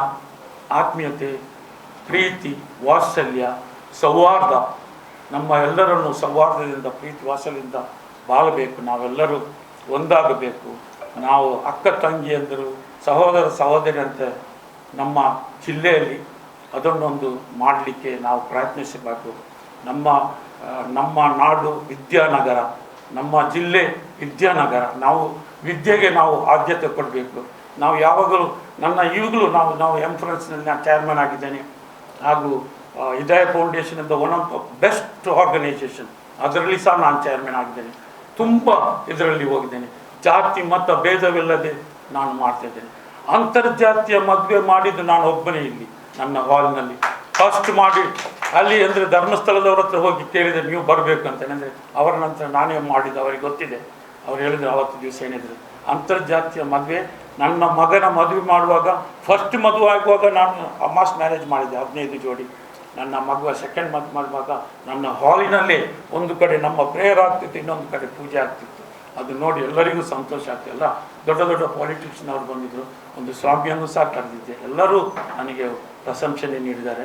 ಆತ್ಮೀಯತೆ, ಪ್ರೀತಿ, ವಾತ್ಸಲ್ಯ, ಸೌಹಾರ್ದ. ನಮ್ಮ ಎಲ್ಲರನ್ನು ಸೌಹಾರ್ದದಿಂದ, ಪ್ರೀತಿ, ವಾತ್ಸಲ್ಯದಿಂದ ಬಾಳಬೇಕು. ನಾವೆಲ್ಲರೂ ಒಂದಾಗಬೇಕು. ನಾವು ಅಕ್ಕ ತಂಗಿಯಂದರು, ಸಹೋದರ ಸಹೋದರಿಯಂತೆ ನಮ್ಮ ಜಿಲ್ಲೆಯಲ್ಲಿ ಅದನ್ನೊಂದು ಮಾಡಲಿಕ್ಕೆ ನಾವು ಪ್ರಯತ್ನಿಸಬೇಕು. ನಮ್ಮ ನಾಡು ವಿದ್ಯಾನಗರ, ನಮ್ಮ ಜಿಲ್ಲೆ ವಿದ್ಯಾನಗರ. ನಾವು ವಿದ್ಯೆಗೆ ನಾವು ಆದ್ಯತೆ ಕೊಡಬೇಕು. ನಾವು ಯಾವಾಗಲೂ ಈಗಲೂ ನಾವು ಎಂ ಫ್ರೆಂಡ್ಸ್ನಲ್ಲಿ ನಾನು ಚೇರ್ಮನ್ ಆಗಿದ್ದೇನೆ. ಹಾಗೂ ಹಿದಾಯ ಫೌಂಡೇಶನ್ ಇಂದ one of the best organisation, ಅದರಲ್ಲಿ ಸಹ ನಾನು ಚೇರ್ಮನ್ ಆಗಿದ್ದೇನೆ. ತುಂಬ ಇದರಲ್ಲಿ ಹೋಗಿದ್ದೇನೆ. ಜಾತಿ ಮತ ಭೇದವಿಲ್ಲದೆ ನಾನು ಮಾಡ್ತಾ ಇದ್ದೇನೆ. ಅಂತರ್ಜಾತೀಯ ಮದುವೆ ಮಾಡಿದ್ದು ನಾನು ಒಬ್ಬನೇ ಇಲ್ಲಿ ನನ್ನ ಹಾಲ್ನಲ್ಲಿ ಫಸ್ಟ್ ಮಾಡಿ. ಅಲ್ಲಿ ಅಂದರೆ ಧರ್ಮಸ್ಥಳದವ್ರ ಹತ್ರ ಹೋಗಿ ಕೇಳಿದೆ ನೀವು ಬರಬೇಕು ಅಂತ. ಅಂದರೆ ಅವರ ನಂತರ ನಾನೇ ಮಾಡಿದ್ದು, ಅವರಿಗೆ ಗೊತ್ತಿದೆ. ಅವ್ರು ಹೇಳಿದ್ರು ಆವತ್ತು ದಿವಸ ಏನಿದ್ರು ಅಂತರ್ಜಾತೀಯ ಮದುವೆ. ನನ್ನ ಮಗನ ಮದುವೆ ಮಾಡುವಾಗ ಫಸ್ಟ್ ಮದುವೆ ಆಗುವಾಗ ನಾನು ಮಾಸ್ ಮ್ಯಾರೇಜ್ ಮಾಡಿದ್ದೆ 15 ಜೋಡಿ. ನನ್ನ ಮಗುವ ಸೆಕೆಂಡ್ ಮದುವೆ ಮಾಡುವಾಗ ನನ್ನ ಹಾಲಿನಲ್ಲೇ ಒಂದು ಕಡೆ ನಮ್ಮ ಪ್ರೇಯರ್ ಆಗ್ತಿತ್ತು, ಇನ್ನೊಂದು ಕಡೆ ಪೂಜೆ ಆಗ್ತಿತ್ತು. ಅದು ನೋಡಿ ಎಲ್ಲರಿಗೂ ಸಂತೋಷ ಆಗ್ತಿಲ್ಲ. ದೊಡ್ಡ ದೊಡ್ಡ ಪಾಲಿಟಿಕ್ಸ್ನವ್ರು ಬಂದಿದ್ದರು, ಒಂದು ಸ್ವಾಮಿಯನ್ನು ಸಹ ಕರೆದಿದ್ದೆ. ಎಲ್ಲರೂ ನನಗೆ ಪ್ರಶಂಸನೆ ನೀಡಿದ್ದಾರೆ.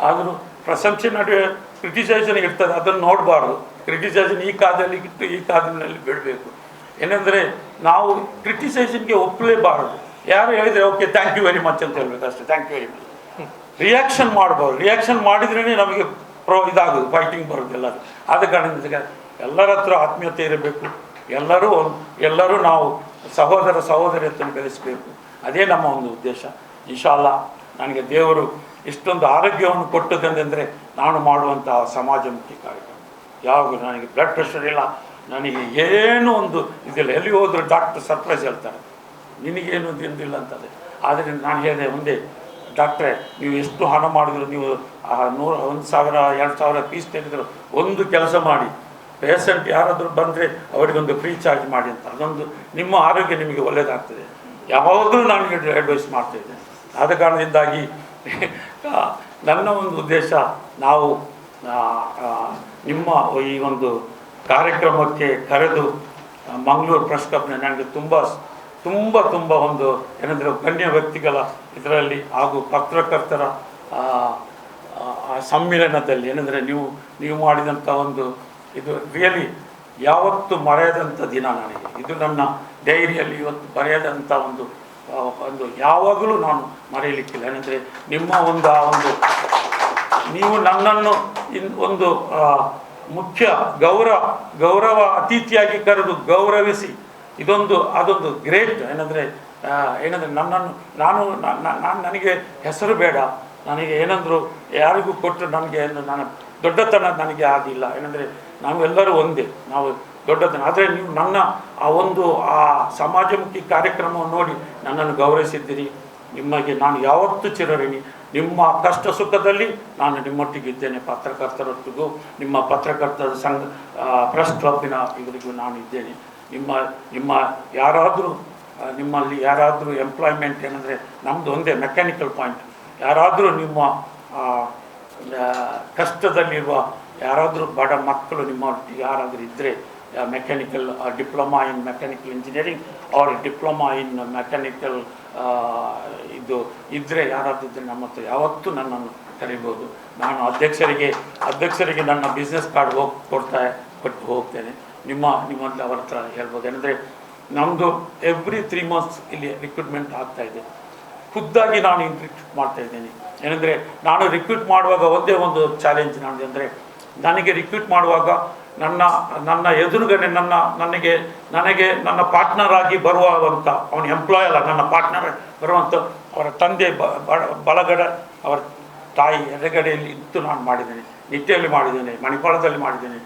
ಆದರೂ ಪ್ರಶಂಸೆ ನಡುವೆ ಕ್ರಿಟಿಸೈಸನ್ ಇರ್ತದೆ, ಅದನ್ನು ನೋಡಬಾರ್ದು. ಕ್ರಿಟಿಸೈಸನ್ ಈ ಕಾಲದಲ್ಲಿ ಇಟ್ಟು ಈ ಕಾಲದಲ್ಲಿ ಬಿಡಬೇಕು. ಏನಂದರೆ ನಾವು ಕ್ರಿಟಿಸೈಸನ್ಗೆ ಒಪ್ಪಲೇಬಾರದು. ಯಾರು ಹೇಳಿದರೆ okay thank you very much ಅಂತ ಹೇಳ್ಬೇಕು ಅಷ್ಟೇ, thank you very much. Reaction ಮಾಡಬಾರ್ದು. ರಿಯಾಕ್ಷನ್ ಮಾಡಿದ್ರೇ ನಮಗೆ ಇದಾಗೋದು, ಫೈಟಿಂಗ್ ಬರೋದು ಎಲ್ಲರೂ. ಆದ ಕಾರಣದಿಂದ ಎಲ್ಲರ ಹತ್ರ ಆತ್ಮೀಯತೆ ಇರಬೇಕು. ಎಲ್ಲರೂ ನಾವು ಸಹೋದರತೆಯನ್ನು ಬೆಳೆಸಬೇಕು. ಅದೇ ನಮ್ಮ ಒಂದು ಉದ್ದೇಶ. ಇನ್ಶಾಲ್ಲಾ ನನಗೆ ದೇವರು ಇಷ್ಟೊಂದು ಆರೋಗ್ಯವನ್ನು ಕೊಟ್ಟದಂದರೆ ನಾನು ಮಾಡುವಂತಹ ಸಮಾಜಮುಖಿ ಕಾರ್ಯಕ್ರಮ. ಯಾವಾಗ ನನಗೆ ಬ್ಲಡ್ ಪ್ರೆಷರ್ ಇಲ್ಲ, ನನಗೆ ಏನೂ ಒಂದು ಇದಿಲ್ಲ. ಎಲ್ಲಿ ಹೋದರೂ ಡಾಕ್ಟರ್ ಸರ್ಪ್ರೈಸ್ ಹೇಳ್ತಾರೆ, ನಿನಗೇನು ತಿಂದಿಲ್ಲ ಅಂತದೆ. ಆದರೆ ನಾನು ಹೇಳಿದೆ ಒಂದೇ, ಡಾಕ್ಟ್ರೇ ನೀವು ಎಷ್ಟು ಹಣ ಮಾಡಿದ್ರು, ನೀವು 1,000 2,000 ಫೀಸ್ ತೆಗೆದ್ರು, ಒಂದು ಕೆಲಸ ಮಾಡಿ, ಪೇಷಂಟ್ ಯಾರಾದರೂ ಬಂದರೆ ಅವರಿಗೊಂದು ಫ್ರೀ ಚಾರ್ಜ್ ಮಾಡಿ ಅಂತ. ಅದೊಂದು ನಿಮ್ಮ ಆರೋಗ್ಯ ನಿಮಗೆ ಒಳ್ಳೆಯದಾಗ್ತದೆ. ಯಾವಾಗಲೂ ನಾನು ಅಡ್ವೈಸ್ ಮಾಡ್ತಾಯಿದ್ದೆ. ಆದ ಕಾರಣದಿಂದಾಗಿ ನನ್ನ ಒಂದು ಉದ್ದೇಶ, ನಾವು ನಿಮ್ಮ ಈ ಒಂದು ಕಾರ್ಯಕ್ರಮಕ್ಕೆ ಕರೆದು ಮಂಗಳೂರು ಪ್ರೆಸ್ ಕ್ಲಬ್ನ ನನಗೆ ತುಂಬ ಒಂದು ಏನಂದರೆ ಗಣ್ಯ ವ್ಯಕ್ತಿಗಳ ಇದರಲ್ಲಿ ಹಾಗೂ ಪತ್ರಕರ್ತರ ಸಮ್ಮೇಳನದಲ್ಲಿ ಏನಂದರೆ ನೀವು ಮಾಡಿದಂಥ ಒಂದು ಇದು ರಿಯಲಿ ಯಾವತ್ತೂ ಮರೆಯದಂಥ ದಿನ ನನಗೆ. ಇದು ನನ್ನ ಡೈರಿಯಲ್ಲಿ ಇವತ್ತು ಬರೆಯದಂಥ ಒಂದು ಯಾವಾಗಲೂ ನಾನು ಮರೆಯಲಿಕ್ಕಿಲ್ಲ. ಏನಂದರೆ ನಿಮ್ಮ ನೀವು ನನ್ನನ್ನು ಒಂದು ಮುಖ್ಯ ಗೌರವ ಅತಿಥಿಯಾಗಿ ಕರೆದು ಗೌರವಿಸಿ ಅದೊಂದು ಗ್ರೇಟ್. ಏನಂದರೆ ನನಗೆ ಹೆಸರು ಬೇಡ, ನನಗೆ ಏನಂದ್ರು ಯಾರಿಗೂ ಕೊಟ್ಟರು ನನಗೆ ನಾನು ದೊಡ್ಡತನ ನನಗೆ ಆಗಿಲ್ಲ. ಏನಂದರೆ ನಾವೆಲ್ಲರೂ ಒಂದೇ, ನಾವು ದೊಡ್ಡತನ. ಆದರೆ ನೀವು ನನ್ನ ಆ ಸಮಾಜಮುಖಿ ಕಾರ್ಯಕ್ರಮವನ್ನು ನೋಡಿ ನನ್ನನ್ನು ಗೌರವಿಸಿದ್ದೀರಿ. ನಿಮಗೆ ನಾನು ಯಾವತ್ತೂ ಚಿರಋಣಿ. ನಿಮ್ಮ ಕಷ್ಟ ಸುಖದಲ್ಲಿ ನಾನು ನಿಮ್ಮೊಟ್ಟಿಗಿದ್ದೇನೆ. ಪತ್ರಕರ್ತರೊಟ್ಟಿಗೂ ನಿಮ್ಮ ಪತ್ರಕರ್ತರ ಸಂಘ ಪ್ರೆಸ್ ಕ್ಲಬ್ಬಿನ ಇವರಿಗೂ ನಾನು ಇದ್ದೇನೆ. ನಿಮ್ಮಲ್ಲಿ ಯಾರಾದರೂ ಎಂಪ್ಲಾಯ್ಮೆಂಟ್ ಏನಂದರೆ ನಮ್ಮದು ಒಂದೇ ಮೆಕ್ಯಾನಿಕಲ್ ಪಾಯಿಂಟ್. ಯಾರಾದರೂ ನಿಮ್ಮ ಕಷ್ಟದಲ್ಲಿರುವ ಯಾರಾದರೂ ಬಡ ಮಕ್ಕಳು ನಿಮ್ಮೊಟ್ಟಿಗೆ ಯಾರಾದರೂ ಇದ್ದರೆ, mechanical diploma in mechanical engineering or diploma in mechanical ಇದು ಇದ್ದರೆ ಯಾರಾದರೂ ಇದ್ದರೆ ನಮ್ಮ ಹತ್ರ ಯಾವತ್ತೂ ನನ್ನನ್ನು ಕರಿಬೋದು. ನಾನು ಅಧ್ಯಕ್ಷರಿಗೆ ನನ್ನ ಬಿಸ್ನೆಸ್ ಕಾರ್ಡ್ ಕೊಟ್ಟು ಹೋಗ್ತೇನೆ. ನಿಮ್ಮಲ್ಲಿ ಅವರ ಹತ್ರ ಹೇಳ್ಬೋದು. ಏನಂದರೆ ನಮ್ಮದು ಎವ್ರಿ 3 months ಇಲ್ಲಿ ರಿಕ್ರೂಟ್ಮೆಂಟ್ ಆಗ್ತಾಯಿದೆ. ಖುದ್ದಾಗಿ ನಾನು ರಿಕ್ರೂಟ್ ಮಾಡ್ತಾಯಿದ್ದೇನೆ. ಏನಂದರೆ ನಾನು ರಿಕ್ರೂಟ್ ಮಾಡುವಾಗ ಒಂದೇ ಒಂದು ಚಾಲೆಂಜ್ ನನಗೆ, ಅಂದರೆ ನನಗೆ ರಿಕ್ರೂಟ್ ಮಾಡುವಾಗ ನನ್ನ ಎದುರುಗಡೆ ನನಗೆ ನನ್ನ ಪಾರ್ಟ್ನರ್ ಆಗಿ ಬರುವಂಥ, ಅವನ ಎಂಪ್ಲಾಯ್ ಅಲ್ಲ, ನನ್ನ ಪಾರ್ಟ್ನರ್ ಬರುವಂಥ ಅವರ ತಂದೆ ಬಲಗಡೆ, ಅವರ ತಾಯಿ ಎಡಗಡೆಯಲ್ಲಿ ಇದ್ದು ನಾನು ಮಾಡಿದ್ದೇನೆ. ನಿಟ್ಟೆಯಲ್ಲಿ ಮಾಡಿದ್ದೇನೆ, ಮಣಿಪಾಲದಲ್ಲಿ ಮಾಡಿದ್ದೇನೆ,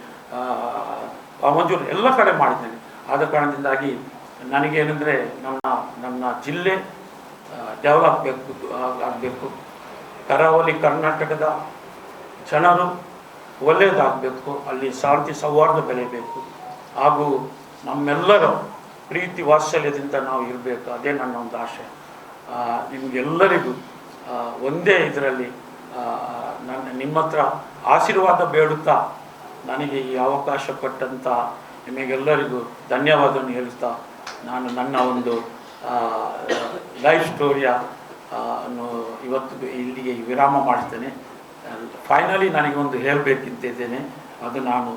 ಮಂಜೂರು ಎಲ್ಲ ಕಡೆ ಮಾಡಿದ್ದೇನೆ. ಆದ ಕಾರಣದಿಂದಾಗಿ ನನಗೇನೆಂದರೆ ನನ್ನ ಜಿಲ್ಲೆ ಡೆವಲಪ್ ಆಗಬೇಕು, ಕರಾವಳಿ ಕರ್ನಾಟಕದ ಜನರು ಒಳ್ಳೆಯದಾಗಬೇಕು, ಅಲ್ಲಿ ಶಾಂತಿ ಸೌಹಾರ್ದ ಬೆಳೆಯಬೇಕು, ಹಾಗೂ ನಮ್ಮೆಲ್ಲರ ಪ್ರೀತಿ ವಾತ್ಸಲ್ಯದಿಂದ ನಾವು ಇರಬೇಕು. ಅದೇ ನನ್ನ ಒಂದು ಆಶೆ. ನಿಮಗೆಲ್ಲರಿಗೂ ಒಂದೇ ಇದರಲ್ಲಿ ನಿಮ್ಮ ಹತ್ರ ಆಶೀರ್ವಾದ ಬೇಡುತ್ತಾ ನನಗೆ ಈ ಅವಕಾಶ ಕೊಟ್ಟಂಥ ನಿಮಗೆಲ್ಲರಿಗೂ ಧನ್ಯವಾದವನ್ನು ಹೇಳುತ್ತಾ ನಾನು ನನ್ನ ಒಂದು ಲೈಫ್ ಸ್ಟೋರಿಯ ಇವತ್ತು ಇಲ್ಲಿಗೆ ವಿರಾಮ ಮಾಡ್ತೇನೆ. ಫೈನಲಿ ನನಗೆ ಒಂದು ಹೇಳಬೇಕಿದ್ದೇನೆ. ಅದು ನಾನು